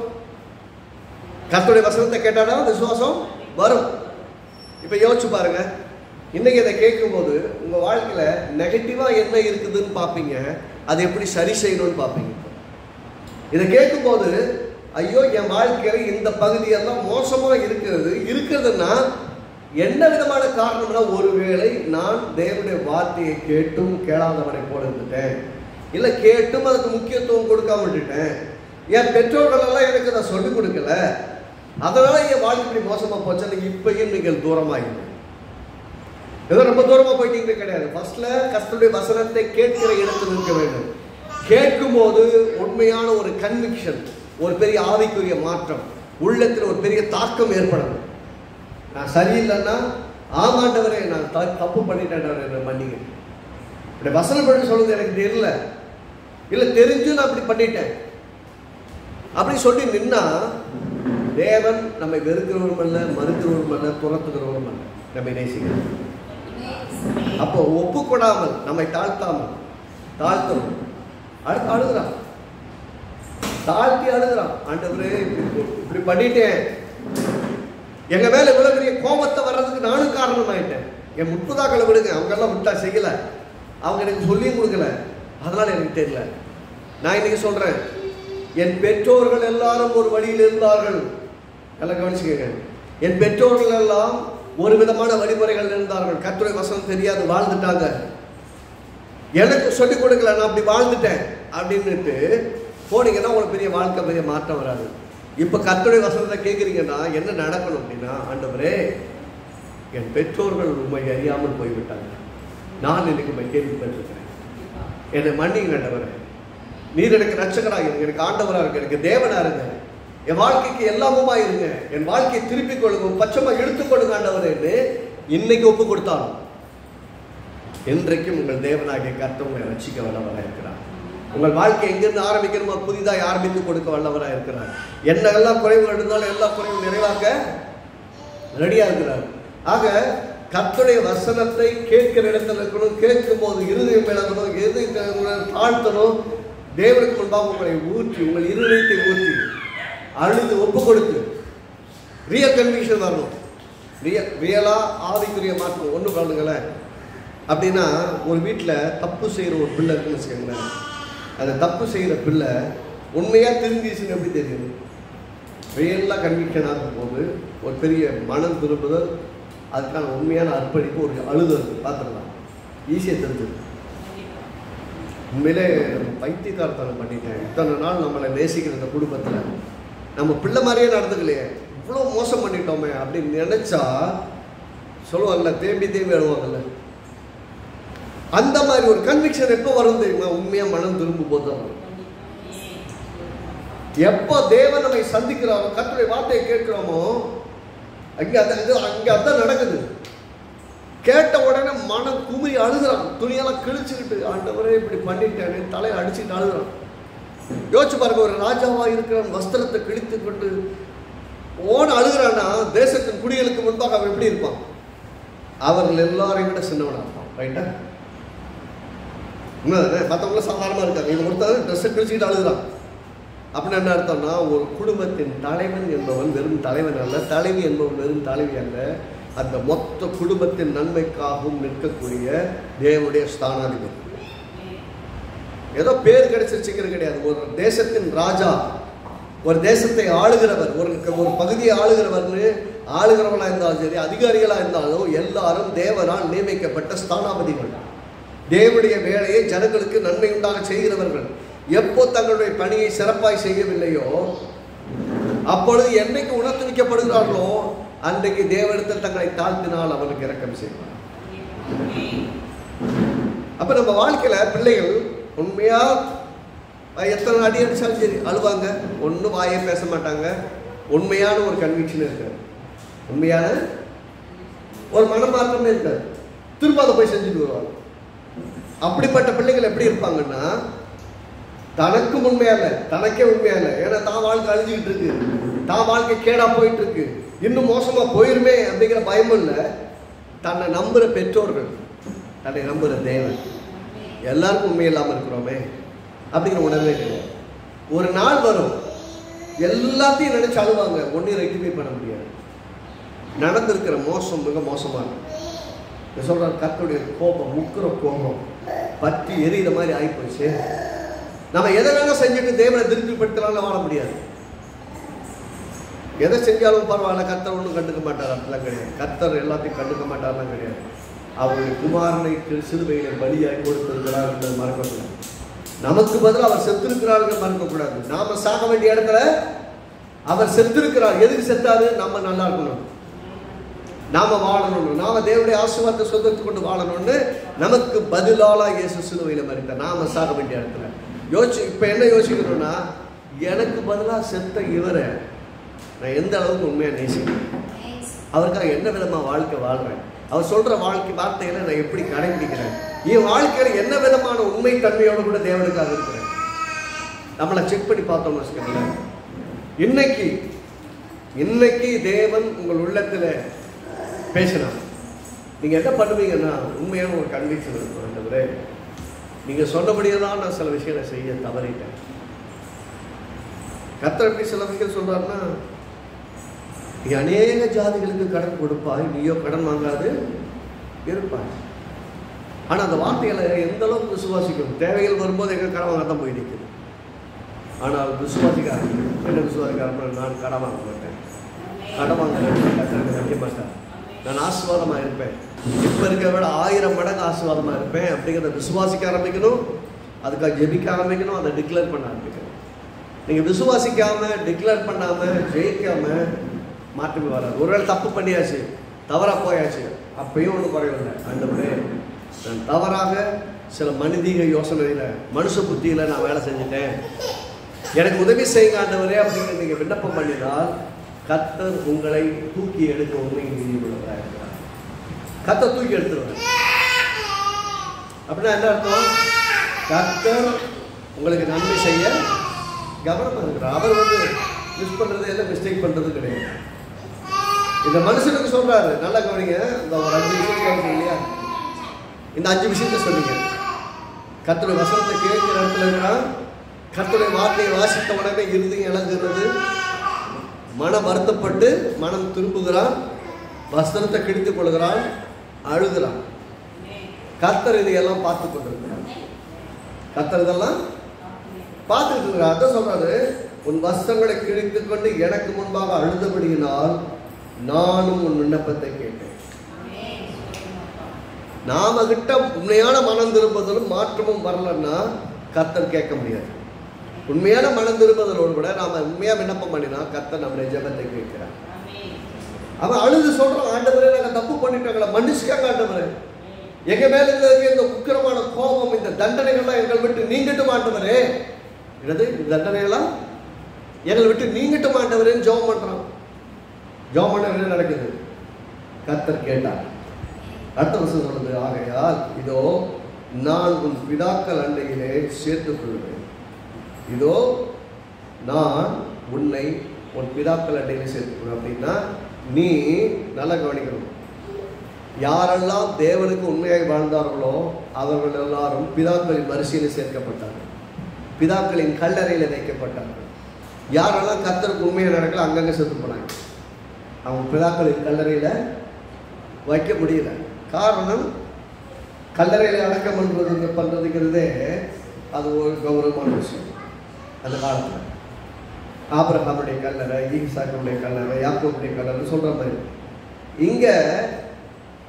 கர்த்தருடைய வசனத்தை கேட்டாதான் விசுவாசம் வரும். இப்போ யோசிச்சு பாருங்க, இன்னைக்கு இதை கேட்கும்போது உங்கள் வாழ்க்கையில் நெகட்டிவாக என்ன இருக்குதுன்னு பார்ப்பீங்க, அதை எப்படி சரி செய்யணும்னு பார்ப்பீங்க. இதை கேட்கும்போது ஐயோ என் வாழ்க்கையில் இந்த பகுதியெல்லாம் மோசமாக இருக்கிறதுன்னா என்ன விதமான காரணம்னா, ஒருவேளை நான் தேவனுடைய வார்த்தையை கேட்டும் கேளாதவனை போல இருந்துட்டேன், இல்லை கேட்டும் அதுக்கு முக்கியத்துவம் கொடுக்காம விட்டுட்டேன், என் பெற்றோர்களெல்லாம் எனக்கு அதை சொல்லிக் கொடுக்கல, அதனால என் வாழ்க்கை இப்படி மோசமாக போச்சு. இப்பயும் நீங்கள் தூரமாகிங்க, ஏதோ ரொம்ப தூரமாக போயிட்டீங்க கிடையாது. ஃபர்ஸ்ட்ல கர்த்தருடைய வசனத்தை கேட்கிற இடத்தில் இருக்க வேண்டும். கேட்கும் போது உண்மையான ஒரு கன்விக்ஷன், ஒரு பெரிய ஆவிக்குரிய மாற்றம், உள்ளத்தில் ஒரு பெரிய தாக்கம் ஏற்படணும். நான் சரியில்லைன்னா ஆமாண்டவரே நான் தப்பு பண்ணிட்டேன் மன்னிங்க, இப்படி வசனம் பண்ணி சொல்றது எனக்கு தெரியல, இல்லை தெரிஞ்சு நான் அப்படி பண்ணிட்டேன் அப்படி சொல்லி நின்னா தேவன் நம்மை வெறுக்கிறவரும் அல்ல, மறுக்கிறவரும் அல்ல, துரத்துகிறவரும் அல்ல, நம்மை நேசிக்கிறோம். அப்போ ஒப்புக்கொடாமல் நம்மை தாழ்த்தாமல் தாழ்த்தணும். அடுத்து அழுகிறான், தாழ்த்தி அழுகிறான், ஆண்டவரே இப்படி பண்ணிட்டேன், எங்க மேல இவ்வளவு பெரிய கோபத்தை வர்றதுக்கு நானும் காரணம் ஆயிட்டேன். என் முற்பதாக்களை விடுங்க, அவங்க எல்லாம் விட்டா செய்யல, அவங்க எனக்கு சொல்லியும் கொடுக்கல, அதனால எனக்கு தெரியல. நான் இன்னைக்கு சொல்றேன், என் பெற்றோர்கள் எல்லாரும் ஒரு வழியில் இருந்தார்கள். எல்லாம் கவனிச்சுக்கங்க, என் பெற்றோர்கள் எல்லாம் ஒரு விதமான வழிமுறைகள் இருந்தார்கள். கர்த்தருடைய வசனம் தெரியாது வாழ்ந்துட்டாங்க, எனக்கு சொல்லிக் கொடுக்கல, நான் அப்படி வாழ்ந்துட்டேன். அப்படின்னுட்டு போனீங்கன்னா உங்களுக்கு பெரிய வாழ்க்கை பெரிய மாற்றம் வராது. இப்போ கர்த்தருடைய வசனத்தை கேட்குறீங்கன்னா என்ன நடக்கணும் அப்படின்னா, ஆண்டவரே என் பெற்றோர்கள் உண்மை அறியாமல் போய்விட்டாங்க, நான் இன்னைக்கு உண்மை கேள்விப்பட்டிருக்கிறேன், என்னை மன்னிங்க ஆண்டவரே, நீர் எனக்கு ரட்சகராக இருங்க, எனக்கு ஆண்டவராக இருங்க, எனக்கு தேவனாக இருங்க, என் வாழ்க்கைக்கு எல்லாமுமா இருங்க, என் வாழ்க்கையை திருப்பிக் கொள்ளுங்க, பட்சமாக எடுத்துக்கொள்ளுங்க ஆண்டவரேன்னு இன்னைக்கு ஒப்பு கொடுத்தாலும் என்றைக்கும் உங்கள் தேவனாகிய கர்த்தர் உங்களை ரட்சிக்க வல்லவராக இருக்கிறார். உங்கள் வாழ்க்கை எங்கிருந்து ஆரம்பிக்கணுமோ புதிதாக ஆரம்பித்து கொடுக்க வல்லவராக இருக்கிறார். என்னெல்லாம் குறைவுகள் இருந்தாலும் எல்லா குறைவும் நிறைவாக்க ரெடியாக இருக்கிறார். ஆக கர்த்தருடைய வசனத்தை கேட்கிற இடத்துல இருக்கணும், கேட்கும் போது இருதயம் விளங்கணும், எது தாழ்த்தணும், தேவனுக்கு முன்பாக உங்களை ஊற்றி உங்கள் இருதயத்தை ஊற்றி அழுது ஒப்பு கொடுத்து ரியல் கன்விக்ஷன் வரணும். ரியலா ஆவிக்குரிய மாற்றம் ஒன்று பாருங்களேன். அப்படின்னா ஒரு வீட்டில் தப்பு செய்கிற ஒரு பிள்ளை இருக்குன்னு வச்சுக்கோங்களேன், அந்த தப்பு செய்கிற பிள்ளை உண்மையாக திரும்பிச்சுன்னு எப்படி தெரியும்? ரியலாக கன்விக்ஷன் ஆகும்போது ஒரு பெரிய மனம் திரும்புதல், அதுக்கான உண்மையான அர்ப்பணிப்பு, ஒரு அழுதல் பார்த்துடலாம், ஈஸியாக தெரிஞ்சது. உண்மையிலே நம்ம பைத்தியக்காரத்தனம் பண்ணிட்டேன், இத்தனை நாள் நம்மளை நேசிக்கிற இந்த குடும்பத்தில் நம்ம பிள்ளை மாதிரியே நடந்துக்கலையே, இவ்வளோ மோசம் பண்ணிட்டோமே அப்படின்னு நினச்சா சொல்லுவாங்கல்ல, தேம்பி தேம்பி அழுவாங்கல்ல, அந்த மாதிரி ஒரு கன்விக்ஷன் எப்போ வரும் தெரியுமா? உண்மையாக மனம் திரும்பும் போது தான். எப்போ தேவன் நம்மை சந்திக்கிறாரோ, கர்த்தருடைய வார்த்தையை கேட்கிறோமோ, அங்கே அதான் நடக்குது. கேட்ட உடனே மனம் குமிரி அழுகிறான், துணியெல்லாம் கிழிச்சுக்கிட்டு, ஆண்டவரே இப்படி பண்ணிட்டேன்னு தலையை அடிச்சுட்டு அழுகிறான். யோசிச்சு பாருங்க, ஒரு ராஜாவா இருக்கிறான், வஸ்திரத்தை கிழித்து கொண்டு ஓன அழுகிறான்னா தேசத்தின் குடிகளுக்கு முன்பாக அவன் எப்படி இருப்பான்? அவர்கள் எல்லாரையும் விட சின்னவனா இருப்பான். ரைட்டா? மற்றவங்கள சாதாரணமாக இருக்காங்க, இவங்க ஒருத்தர் ட்ரெஸ்ஸை கிழிச்சுக்கிட்டு அழுகிறான். அப்படின்னு என்ன அர்த்தம்னா, ஒரு குடும்பத்தின் தலைவன் என்பவன் வெறும் தலைவன் அல்ல, தலைவி என்பவன் வெறும் தலைவி அல்ல, அந்த மொத்த குடும்பத்தின் நன்மைக்காகவும் நிற்கக்கூடிய தேவனுடைய ஸ்தானாதிபதி. ஏதோ பேர் கிடைச்சிருச்சுக்கிறது கிடையாது. ஒரு தேசத்தின் ராஜா, ஒரு தேசத்தை ஆளுகிறவர், ஒரு பகுதியை ஆளுகிறவர்னு ஆளுகிறவர்களாக இருந்தாலும் சரி, அதிகாரிகளாக இருந்தாலும் எல்லாரும் தேவனால் நியமிக்கப்பட்ட ஸ்தானாபதிகள், தேவனுடைய வேலையை ஜனங்களுக்கு நன்மை உண்டாக செய்கிறவர்கள். எப்போ தங்களுடைய பணியை சிறப்பாய் செய்யவில்லையோ, அப்பொழுது என்னைக்கு உணர்த்துவிக்கப்படுகிறார்களோ அன்றைக்கு தேவனிடத்தில் தங்களை தாழ்த்தினால் அவனுக்கு இரக்கம் செய்வார். அப்ப நம்ம வாழ்க்கையில பிள்ளைகள் உண்மையா எத்தனை அடி அடிச்சாலும் சரி அழுவாங்க, ஒன்றும் வாயை பேச மாட்டாங்க, உண்மையான ஒரு கன்விக்ஷன் இருக்காது, உண்மையான ஒரு மனமாற்றமே இருக்காது, திரும்ப அதை போய் செஞ்சுட்டு வருவாங்க. அப்படிப்பட்ட பிள்ளைகள் எப்படி இருப்பாங்கன்னா, தனக்கும் உண்மையா இல்லை, தனக்கே உண்மையா இல்லை, ஏன்னா தான் வாழ்க்கை அழிஞ்சுக்கிட்டு இருக்கு, தான் வாழ்க்கை கேடா போயிட்டு இருக்கு, இன்னும் மோசமா போயிருமே அப்படிங்கிற பயமும் இல்லை. தன்னை நம்புற பெற்றோர்கள், தன்னை நம்புற தேவன், எல்லாருக்கும் உண்மை இல்லாமல் இருக்கிறோமே அப்படிங்கிற உணர்வே கிடையாது. ஒரு நாள் வரும் எல்லாத்தையும் நினைச்சு அழுவாங்க, ஒன்றையும் ரெக்டிஃபை பண்ண முடியாது. நடந்திருக்கிற மோசம் மிக மோசமா இருக்கும். சொல்ற கர்த்தருடைய கோபம், முக்கிற கோபம் பற்றி எரியிற மாதிரி ஆகிப்போச்சு. நம்ம எதை வேணாலும் செஞ்சுட்டு தேவனை திருப்திப்படுத்தலாம் வாழ முடியாது. எதை செஞ்சாலும் பரவாயில்ல, கர்த்தர் ஒன்றும் கண்டுக்க மாட்டார் அப்படிலாம் கிடையாது. கர்த்தர் எல்லாத்தையும் கண்டுக்க மாட்டார்லாம் கிடையாது. அவருடைய குமாரனை சிலுவையில பலியாய் கொடுத்திருக்கிறார் என்பதை மறக்கக்கூடாது. நமக்கு பதிலாக அவர் செத்திருக்கிறார்கள் மறக்கக்கூடாது. நாம சாக வேண்டிய இடத்துல அவர் செத்திருக்கிறார். எதுக்கு செத்தாரு? நம்ம நல்லா இருக்கணும், நாம வாழணும், நாம தேவனுடைய ஆசீர்வாதத்தை சொந்தத்தை கொண்டு வாழணும்னு நமக்கு பதிலாக இயேசு சிலுவையில மரித்தார். நாம சாக வேண்டிய இடத்துல இப்ப என்ன யோசிக்கணும்னா, எனக்கு பதிலாக செத்த இவரை நான் எந்த அளவுக்கு உண்மையா நேசிக்கிறேன், அவருக்காக என்ன விதமா வாழ்க்கை வாழ்றேன், அவர் சொல்ற வாழ்க்கை வார்த்தைகளை நான் எப்படி கடைபிடிக்கிறேன், என் வாழ்க்கையில என்ன விதமான உண்மை தன்மையோடு கூட தேவனுக்காக இருக்கிறேன். நம்மளை செக் பண்ணி பார்த்தோம்னு வச்சுக்கோங்களேன். இன்னைக்கு தேவன் உங்கள் உள்ளத்துல பேசலாம். நீங்க என்ன பண்ணுவீங்கன்னா, உண்மையான ஒரு கன்விக்ஷன் இருக்கும். ஆண்டவரே, நீங்க சொன்னபடியே தான் நான் சில விஷயங்களை செய்ய தவறிட்டேன். கர்த்தர் எப்படி சில விஷயம் சொல்றாருன்னா, நீ அநேக ஜாதிகளுக்கு கடன் கொடுப்பாய், நீயோ கடன் வாங்காது இருப்பாய். ஆனா அந்த வார்த்தைகளை எந்த அளவுக்கு விசுவாசிக்கணும்? தேவைகள் வரும்போது எங்க கடன் வாங்கத்தான் போய் நிற்குது. ஆனால் விசுவாசிக்காரன் என்ன விசுவாசிக்காரன், நான் கடன் வாங்க மாட்டேன், கடன் வாங்க வைக்க மாட்டேன், நான் ஆசீர்வாதமா இருப்பேன், இப்ப இருக்கிற விட 1000 மடங்கு ஆசீர்வாதமா இருப்பேன் அப்படிங்கிறத விசுவாசிக்க ஆரம்பிக்கணும். அதுக்காக ஜெபிக்க ஆரம்பிக்கணும், அதை டிக்ளேர் பண்ண ஆரம்பிக்கணும். நீங்கள் விசுவாசிக்காமல் டிக்ளேர் பண்ணாமல் ஜெயிக்காமல் மாற்றமே வராது. ஒருவேளை தப்பு பண்ணியாச்சு, தவறாக போயாச்சு, அப்பயும் ஒன்றும் குறையில்லை. ஆண்டவரே, நான் தவறாக சில மனிதீக யோசனையில் மனுஷ புத்தியில் நான் வேலை செஞ்சுட்டேன், எனக்கு உதவி செய்யுங்க ஆண்டவரே அப்படின்னு நீங்கள் விண்ணப்பம் பண்ணினால் கர்த்தர் உங்களை தூக்கி எடுக்க உண்மையை நீதிபதியாக இருக்கிறார். கர்த்தர் தூக்கி எடுத்துருவார். அப்படின்னா என்ன அர்த்தம்? கர்த்தர் உங்களுக்கு நன்மை செய்ய கவனமாக இருக்கிறார். அவர் மிஸ் பண்ணுறது எல்லாம் மிஸ்டேக் பண்ணுறது கிடையாது. இந்த மனுஷனுக்கு சொல்றாரு, நல்லா கவனிங்க. இந்த ஒரு 5 விஷயம் கவனிங்க இல்லையா? இந்த 5 விஷயத்த சொன்னீங்க. கர்த்தருடைய வசனத்தை கேட்கிற இடத்துல இருக்கிறான், கர்த்தருடைய வார்த்தையை வாசித்த உடனே இருதயம் இழங்குகிறது, மனம் வருத்தப்பட்டு மனம் திரும்புகிறான், வசனத்தை கிழித்துக் கொள்கிறான், அழுகிறான். கர்த்தர் இதையெல்லாம் பார்த்து கொண்டிருக்கிறார். கர்த்தர் இதெல்லாம் பார்த்துட்டு இருக்கிறார். அதான் சொல்றாரு, உன் வஸ்திரங்களை கிழித்துக் கொண்டு எனக்கு முன்பாக அழுதபடியினால் நானும் உன் விண்ணப்பத்தை கேட்டேன். நாம கிட்ட உண்மையான மனம் திரும்புதலும் மாற்றமும் வரலன்னா கர்த்தர் கேட்க முடியாது. உண்மையான மனம் திரும்புதலோடு கூட நாம உண்மையா விண்ணப்பம் பண்ணினா கர்த்தர் நம்முடைய ஜெபத்தை கேட்கிறார். அவன் அழுது சொல்றான், ஆண்டவரே நாங்க தப்பு பண்ணிட்டாங்களா, மன்னிச்சுக்காங்க ஆண்டவரே, எங்க மேல இருக்க இந்த உக்கிரமான கோபம், இந்த தண்டனைகள்லாம் எங்களை விட்டு நீங்கட்டும் ஆண்டவரே. என்னது இந்த தண்டனைகள்லாம் எங்களை விட்டு நீங்கட்டும் ஆண்டவரேன்னு ஜெபம் பண்றான். ஜெபம் பண்ண என்ன நடக்குது? கர்த்தர் கேட்டார். அடுத்த வருஷம் சொல்லுது, ஆகையால் இதோ நான் உன் பிதாக்கள் அண்டையிலே சேர்த்துக் கொள்வேன். இதோ நான் உன்னை உன் பிதாக்கள் அண்டையிலே சேர்த்துக் கொள்வேன். அப்படின்னா நீ நல்லா கவனிக்கணும். யாரெல்லாம் தேவனுக்கு உண்மையாக வாழ்ந்தார்களோ அவர்கள் எல்லாரும் பிதாக்களின் வரிசையில் சேர்க்கப்பட்டார்கள், பிதாக்களின் கல்லறையில் வைக்கப்பட்டார்கள். யாரெல்லாம் கர்த்தருக்கு உண்மையாக நடக்கல அங்கங்கே செத்து போனாங்க. அவங்க பிதாக்களின் கல்லறையில் வைக்க முடியல. காரணம், கல்லறையில் அடக்கம் பண்ணுறதுங்கிறதே அது ஒரு கௌரவமான விஷயம். அந்த காலத்தில் ஆபிரகாமுடைய கல்லறை, ஈசாக்குடைய கல்லறை, யாக்கோபுடைய கல்லறை சொல்கிற மாதிரி இங்கே.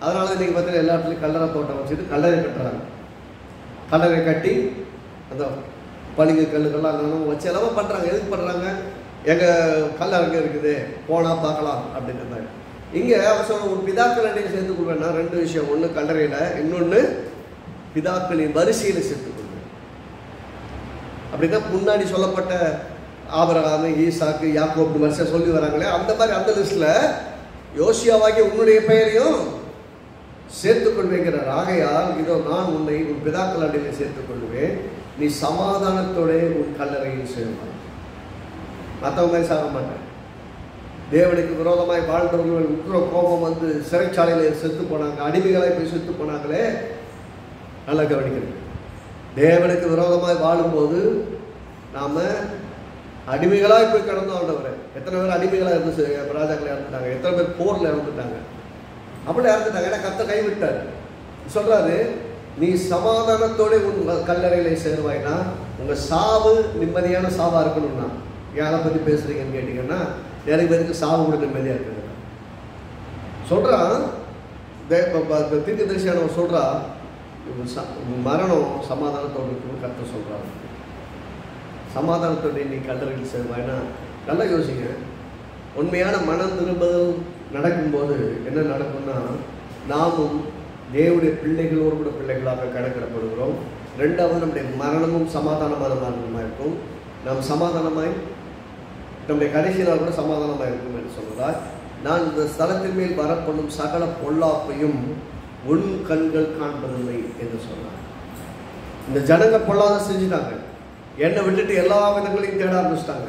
அதனால இன்றைக்கி பார்த்தீங்கன்னா எல்லா இடத்துலையும் கல்லறை தோட்டம் வச்சுட்டு கல்லறை கட்டுறாங்க. கல்லறை கட்டி அந்த பளிங்கு கல்லுக்கெல்லாம் அங்கே வச்சு எல்லாமே பண்ணுறாங்க. எதுக்கு பண்ணுறாங்க? எங்கள் கல்லறைங்க இருக்குது, போனால் பார்க்கலாம் அப்படின்ற. இங்கே அவர் சொல்ல ஒரு பிதாக்கள் அண்டையில் சேர்த்துக் கொள்வேன்னா 2 விஷயம். ஒன்று கல்லறையில், இன்னொன்று பிதாக்களின் வரிசையில் சேர்த்துக் கொள்வேன். அப்படின்னா முன்னாடி சொல்லப்பட்ட ஆபிரகாம், ஈசாக்கு, யாக்கோபு வரிசை சொல்லி வராங்களே, அந்த மாதிரி அந்த லிஸ்ட்டில் யோசியாவாகிய உன்னுடைய பெயரையும் சேர்த்துக் கொள்வேங்கிறார். ஆகையால் இதோ நான் உன்னை உன் பிதாக்கள் அண்டையில் சேர்த்துக் கொள்வேன், நீ சமாதானத்தோட உன் கல்லறையில் சேர்வாய். மற்றவங்க மாதிரி சாக மாட்டேன். தேவனுக்கு விரோதமாய் வாழ்ந்தவர்கள் உக்கிர கோபம் வந்து சிறைச்சாலையில் செத்து போனாங்க, அடிமைகளாய் போய் செத்து போனாங்களே, நல்லா கவனிக்கிறது. தேவனுக்கு விரோதமாய் வாழும்போது நாம் அடிமைகளாய் போய் கடந்து ஆண்டவரை. எத்தனை பேர் அடிமைகளாக இருந்து ராஜாக்களை இறந்துட்டாங்க, எத்தனை பேர் போரில் இறந்துட்டாங்க, அப்படி இறந்துட்டாங்க. ஏன்னா கர்த்தர் கைவிட்டார். சொல்றாரு, நீ சமாதானத்தோட உன் கல்லறையில் சேருவாய்னா உங்கள் சாவு நிம்மதியான சாவாக இருக்கணும்னா. யாரை பற்றி பேசுறீங்கன்னு கேட்டிங்கன்னா நிறைய பேருக்கு சாவு கூட நிம்மதியாக இருக்குது சொல்கிறான். தீர்க்க தரிசியானவன் சொல்கிறா, மரணம் சமாதானத்தோடு இருக்குன்னு கர்த்தர் சொல்கிறாங்க. சமாதானத்தோட நீ கல்லறையில் சேருவாய்னா நல்லா யோசிங்க. உண்மையான மனம் திரும்புதல் நடக்கும்போது என்ன நடக்கும்னா, நாமும் தேவனுடைய பிள்ளைகளோடு கூட பிள்ளைகளாக கணக்கிடப்படுகிறோம். 2வது நம்முடைய மரணமும் சமாதானமான மரணமாக இருக்கும். நாம் சமாதானமாய் நம்முடைய கடைசி நாள் கூட சமாதானமாக இருக்கும் என்று சொல்கிறார். நான் இந்த ஸ்தலத்தின் மேல் வரப்படும் சகல பொல்லாப்பையும் உன் கண்கள் காண்பதில்லை என்று சொன்னார். இந்த ஜனங்க பொல்லாத செஞ்சுட்டாங்க, என்னை விட்டுட்டு எல்லா விதங்களையும் தேட ஆரம்பிச்சிட்டாங்க.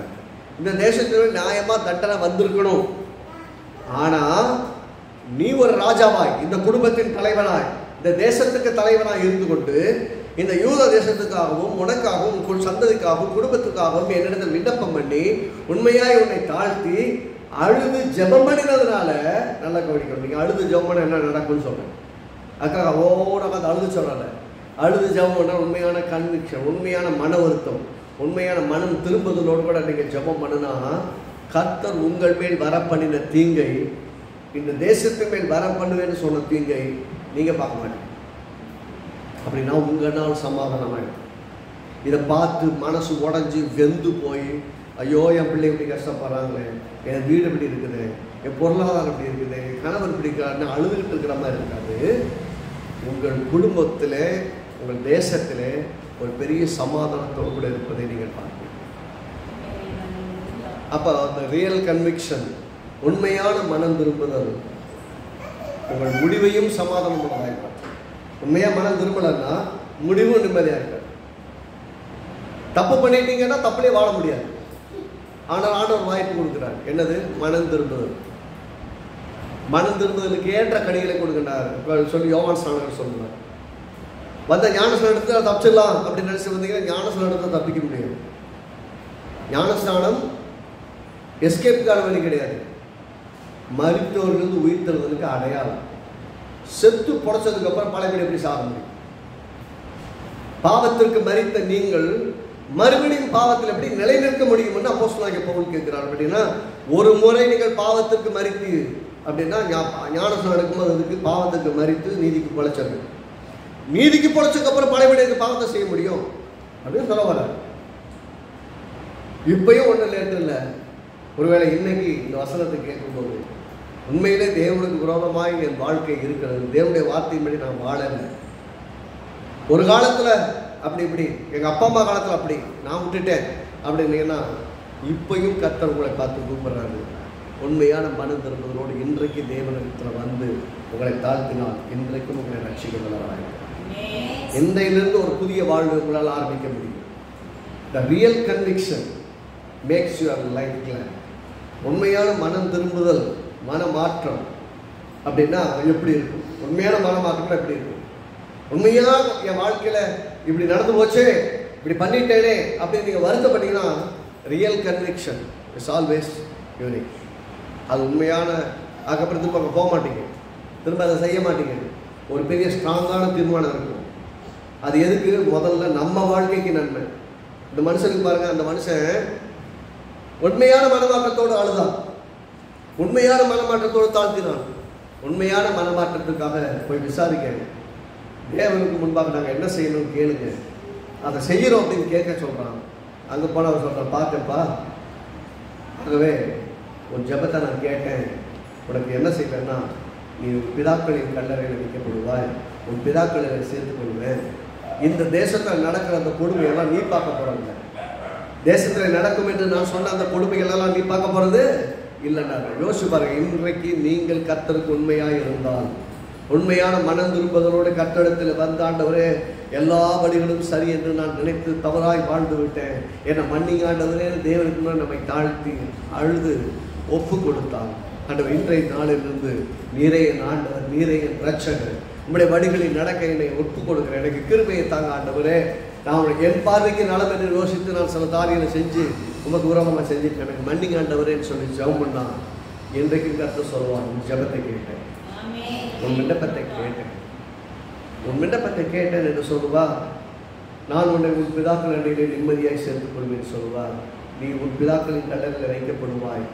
இந்த தேசத்தில் நியாயமாக தண்டனை வந்திருக்கணும். ஆனால் நீ ஒரு ராஜாவாய், இந்த குடும்பத்தின் தலைவனாய், இந்த தேசத்துக்கு தலைவனாய் இருந்து கொண்டு இந்த யூத தேசத்துக்காகவும் உனக்காகவும் உன் சந்ததிக்காகவும் குடும்பத்துக்காகவும் என்னிடத்தில் விண்ணப்பம் பண்ணி உண்மையாய் உன்னை தாழ்த்தி அழுது ஜெபம் பண்ணினதுனால நல்லா கவனிக்கணும். நீங்கள் அழுது ஜெபம் பண்ண என்ன நடக்கும்னு சொல்கிறேன். அக்கா ஓட அந்த அழுது சொல்லலை. அழுது ஜெபம் பண்ணால் உண்மையான கன்விக்ஷன், உண்மையான மன வருத்தம், உண்மையான மனம் திரும்புதலோடு கூட நீங்கள் ஜெபம் பண்ணுனா கர்த்தர் உங்கள் மேல் வர பண்ணின தீங்கை, இந்த தேசத்தின் மேல் வர பண்ணுவேன்னு சொன்ன தீங்கை நீங்கள் பார்க்க மாட்டீங்க. அப்படின்னா உங்கள் நாள் சமாதானமாயிடும். இதை பார்த்து மனசு உடஞ்சி வெந்து போய், ஐயோ என் பிள்ளை இப்படி கஷ்டப்படுறாங்களே, என் வீடு இப்படி இருக்குது, என் பொருளாதாரம் இப்படி இருக்குது, என் கணவர் இப்படி இருக்காருன்னு அழுதுகிட்டு இருக்கிற மாதிரி இருக்காது. உங்கள் குடும்பத்தில், உங்கள் தேசத்தில் ஒரு பெரிய சமாதானத்தோடு கூட இருப்பதை நீங்கள் பார்க்கணும். அப்போ அந்த ரியல் கன்விக்ஷன், உண்மையான மனம் திரும்புதல் உங்கள் முடிவையும் சமாதானம் உள்ளதாக. உண்மையாக மனம் திரும்பலைன்னா முடிவும் நிம்மதியாக இருக்காது. தப்பு பண்ணிட்டீங்கன்னா தப்புலேயே வாழ முடியாது. ஆனால் ஆண்டவர் வாய்ப்பு கொடுக்குறார். என்னது? மனம் திரும்புதல். மனம் திரும்புதலுக்கு ஏற்ற கனிகளை கொடுக்கின்றார் சொல்லி யோவான் ஸ்நானகர் சொல்லுவார். வந்த ஞானஸ்நானத்தை தப்பிச்சிடலாம் அப்படின்னு நினைச்சு வந்தீங்கன்னா ஞானஸ்நானத்தை தப்பிக்க முடியும். ஞானஸ்நானம் எஸ்கேப்புக்கான வழி கிடையாது. மரித்தவர்கள் உயிர்த்தெழுதலுக்கு அடையாளம். செத்து புடைச்சதுக்கு அப்புறம் பழையபடி எப்படி சாக முடியும்? பாவத்திற்கு மரித்த நீங்கள் மறுபடியும் பாவத்தில் எப்படி நிலைநிற்க முடியும்னு அப்போஸ்தலனாகிய பவுல் கேட்கிறார். அப்படின்னா ஒரு முறை நீங்கள் பாவத்திற்கு மரித்து அப்படின்னா ஞானஸ்நானம் எடுக்கும்போது அதுக்கு பாவத்துக்கு மரித்து நீதிக்கு பொழைச்சது. நீதிக்கு பொழைச்சதுக்கு அப்புறம் பழையபடி பாவத்தை செய்ய முடியும் அப்படின்னு சொல்ல வர. இப்பயும் ஒன்றும் லேட்டு இல்லை. ஒருவேளை இன்னைக்கு இந்த வசனத்தை கேட்கும்போது உண்மையிலே தேவனுக்கு விரோதமாய் என் வாழ்க்கை இருக்கிறது, தேவனுடைய வார்த்தையின்படி நான் வாழலை, ஒரு காலத்தில் அப்படி இப்படி, எங்கள் அப்பா அம்மா காலத்தில் அப்படி நான் விட்டுட்டேன் அப்படின்னீங்கன்னா இப்பயும் கர்த்தர் உங்களை பார்த்து கூப்பிடுறாரு. உண்மையான மனம் திரும்புதலோடு இன்றைக்கு தேவனிடத்தில் வந்து உங்களை தாழ்த்தினால் இன்றைக்கும் உங்களை ரட்சிக்கப்படுவாங்க. இன்றையிலிருந்து ஒரு புதிய வாழ்வு உங்களால் ஆரம்பிக்க முடியும். The real conviction makes your life clean. உண்மையான மனம் திரும்புதல், மன மாற்றம் அப்படின்னா எப்படி இருக்கும்? உண்மையான மன மாற்றம்னா எப்படி இருக்கும்? உண்மையாக என் வாழ்க்கையில் இப்படி நடந்து போச்சு, இப்படி பண்ணிட்டேனே அப்படின்னு நீங்கள் வருத்தப்பட்டீங்கன்னா real conviction is always unique. அது உண்மையான அதுக்கப்புறம் திரும்ப அங்கே போக மாட்டீங்க, திரும்ப அதை செய்ய மாட்டீங்க. ஒரு பெரிய ஸ்ட்ராங்கான தீர்மானம் இருக்கும். அது எதுக்கு? முதல்ல நம்ம வாழ்க்கைக்கு நன்மை. இந்த மனுஷனுக்கு பாருங்கள், அந்த மனுஷன் உண்மையான மனமாற்றத்தோடு அழுதான், உண்மையான மனமாற்றத்தோடு தாழ்த்தினான். உண்மையான மனமாற்றத்துக்காக போய் விசாரிக்க தேவனுக்கு முன்பாக நாங்கள் என்ன செய்யணும்னு கேளுங்க, அதை செய்கிறோம் அப்படின்னு கேட்க சொல்கிறான். அங்கே போனால் அவர் சொல்கிறான், பார்த்தேன்ப்பா, ஆகவே உன் ஜெபத்தை நான் கேட்டேன், உனக்கு என்ன செய்வேன்னா நீ உன் பிதாக்களின் கல்லறையில் வைக்கப்படுவாய், உன் பிதாக்களில் சேர்த்துக் கொள்வேன். இந்த தேசத்தில் நடக்கிற அந்த கொடுமையெல்லாம் நீ பார்க்க போகிறதில்ல, தேசத்தில் நடக்கும் என்று நான் சொன்ன அந்த கொடுமைகளெல்லாம் நீ பார்க்க போகிறது இல்லைன்னா. யோசிச்சு பாருங்க, இன்றைக்கு நீங்கள் கர்த்தருக்கு உண்மையாக இருந்தால், உண்மையான மனம் திரும்புதலோடு கர்த்தரிடத்தில் வந்த ஆண்டவரே எல்லா வழிகளும் சரி என்று நான் நினைத்து தவறாய் வாழ்ந்து விட்டேன், என்னை மன்னிங்க ஆண்டவரே, தேவனுக்கு முன்னாடி நம்மை தாழ்த்தி அழுது ஒப்பு கொடுத்தால் ஆண்டவர் இன்றைய நாளிலிருந்து நீரே என் ஆண்டவர், நீரே என் ரட்சகர், உங்களுடைய வழிகளில் நடக்க என்னை ஒப்பு கொடுக்குறேன், எனக்கு கிருபையை தாங்க ஆண்டவரே, நான் என் பார்வைக்கு நலம் என்று யோசித்து நான் சில காரியங்களை செஞ்சு உமக்கு விரோதமாக செஞ்சுட்டு எனக்கு மன்னிங்க ஆண்டவரேன்னு சொல்லி ஜெபம் பண்ணா இன்றைக்கு கர்த்தர் சொல்லுவான், உன் ஜெபத்தை கேட்டேன், உன் விண்ணப்பத்தை கேட்டேன், உன் விண்ணப்பத்தை கேட்டேன் என்று சொல்லுவா. நான் உன்னை உன் பிதாக்கள் அண்டையிலே நிம்மதியாய் சேர்த்துக் கொள்வேன் சொல்லுவா. நீ உன் பிதாக்களின் கல்லறையில் வைக்கப்படுவாய்,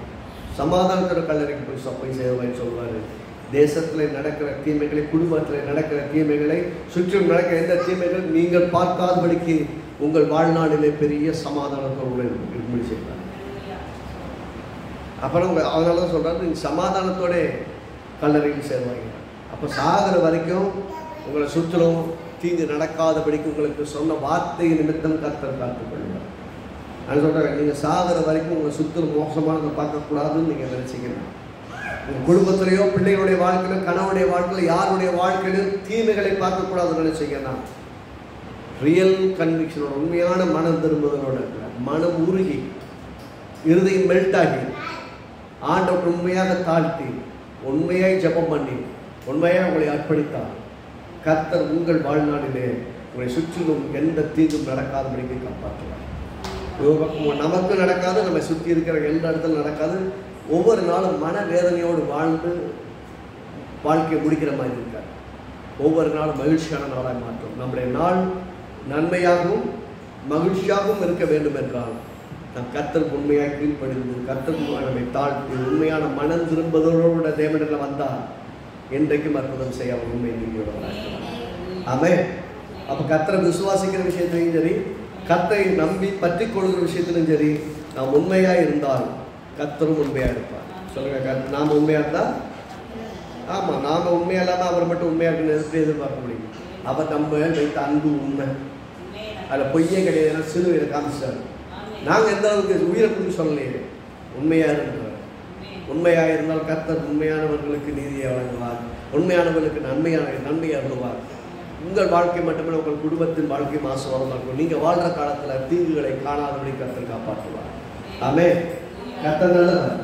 சமாதானத்தோட கல்லறைக்கு போய் சேருவாய்ன்னு சொல்லுவார். தேசத்தில் நடக்கிற தீமைகளை, குடும்பத்தில் நடக்கிற தீமைகளை, சுற்றும் நடக்கிற எந்த தீமைகள் நீங்கள் பார்க்காதபடிக்கு உங்கள் வாழ்நாளிலே பெரிய சமாதானத்தோடு இருக்க செய்வார். அப்புறம் அதனால தான் சொல்கிறாரு, நீங்கள் சமாதானத்தோட கல்லறையில் சேருவாங்க. அப்போ சாகிற வரைக்கும் உங்களை சுற்றிலும் தீங்கு நடக்காதபடிக்கு உங்களுக்கு சொன்ன வார்த்தை நிமித்தம் கர்த்தர் காத்துக்கொள்வார். நான் சொல்கிறேன், நீங்கள் சாகிற வரைக்கும் உங்களை சுற்றிலும் மோசமானதை பார்க்கக்கூடாதுன்னு நீங்கள் நினச்சிக்கணும். உங்கள் குடும்பத்திலையோ, பிள்ளைகளுடைய வாழ்க்கையிலோ, கணவனுடைய வாழ்க்கையில, யாருடைய வாழ்க்கையிலும் தீமைகளை பார்க்கக்கூடாதுன்னு நினச்சிங்கன்னா ரியல் கன்விக்ஷனோட, உண்மையான மனம் திரும்புதலோட, மனம் உருகி இருதயம் மெல்ட் ஆகி ஆண்டவர் உண்மையாக தாழ்த்தி உண்மையாய் ஜெபம் பண்ணி உண்மையாக உங்களை அர்ப்பணித்தார் கர்த்தர் உங்கள் வாழ்நாளிலே உங்களை சுற்றிலும் எந்த தீங்கும் நடக்காதபடிக்கு காப்பாற்றுவார். நமக்கு நடக்காது, நம்ம சுற்றி இருக்கிற எல்லா இடத்துல நடக்காது. ஒவ்வொரு நாளும் மன வேதனையோடு வாழ்ந்து வாழ்க்கையை முடிக்கிற மாதிரி இருக்கார். ஒவ்வொரு நாளும் மகிழ்ச்சியான நாளாக மாற்றும். நம்முடைய நாள் நன்மையாகவும் மகிழ்ச்சியாகவும் இருக்க வேண்டும் என்றால் நம் கர்த்தருக்கு உண்மையாக கீழ்ப்படிந்து கர்த்தருக்கு நம்மை தாழ்த்தி உண்மையான மனம் திரும்புதலோட தேவனிடம் வந்தால் என்றைக்கும் அற்புதம் செய்ய அவர் உண்மை நீங்கிவிடுவார். ஆமே. அப்போ கர்த்தரை விசுவாசிக்கிற விஷயத்திலையும் சரி, கர்த்தரை நம்பி பற்றி கொள்கிற விஷயத்திலும் சரி, நாம் உண்மையாக இருந்தால் கர்த்தரும் உண்மையாக இருப்பார். சொல்லுங்க, நாம் உண்மையாக இருந்தால், ஆமாம், நாம் உண்மையாக இல்லாமல் அவர் மட்டும் உண்மையாக இருக்குன்னு எப்படி எதிர்பார்க்க முடியும்? அவர் நம்ம வைத்த அன்பு உண்மை, அதில் பொய்யே கிடையாது. சிலுவையில் காமிச்சார். நாங்கள் எந்த அளவுக்கு உயிரை குறித்து சொல்லலையே, உண்மையாக இருக்கிறார். உண்மையாக இருந்தால் கர்த்தர் உண்மையானவர்களுக்கு நீதியை வழங்குவார், உண்மையானவர்களுக்கு நன்மையை அருள்வார். உங்கள் வாழ்க்கை மட்டுமே உங்கள் குடும்பத்தின் வாழ்க்கை ஆசீர்வாதமாக இருக்கும். நீங்கள் வாழ்கிற காலத்தில் தீங்குகளை காணாதபடி கர்த்தர் காப்பாற்றுவார். ஆமென். கர்த்தர் நல்லவர்,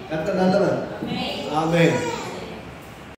கர்த்தர் நல்லவர். ஆமென்.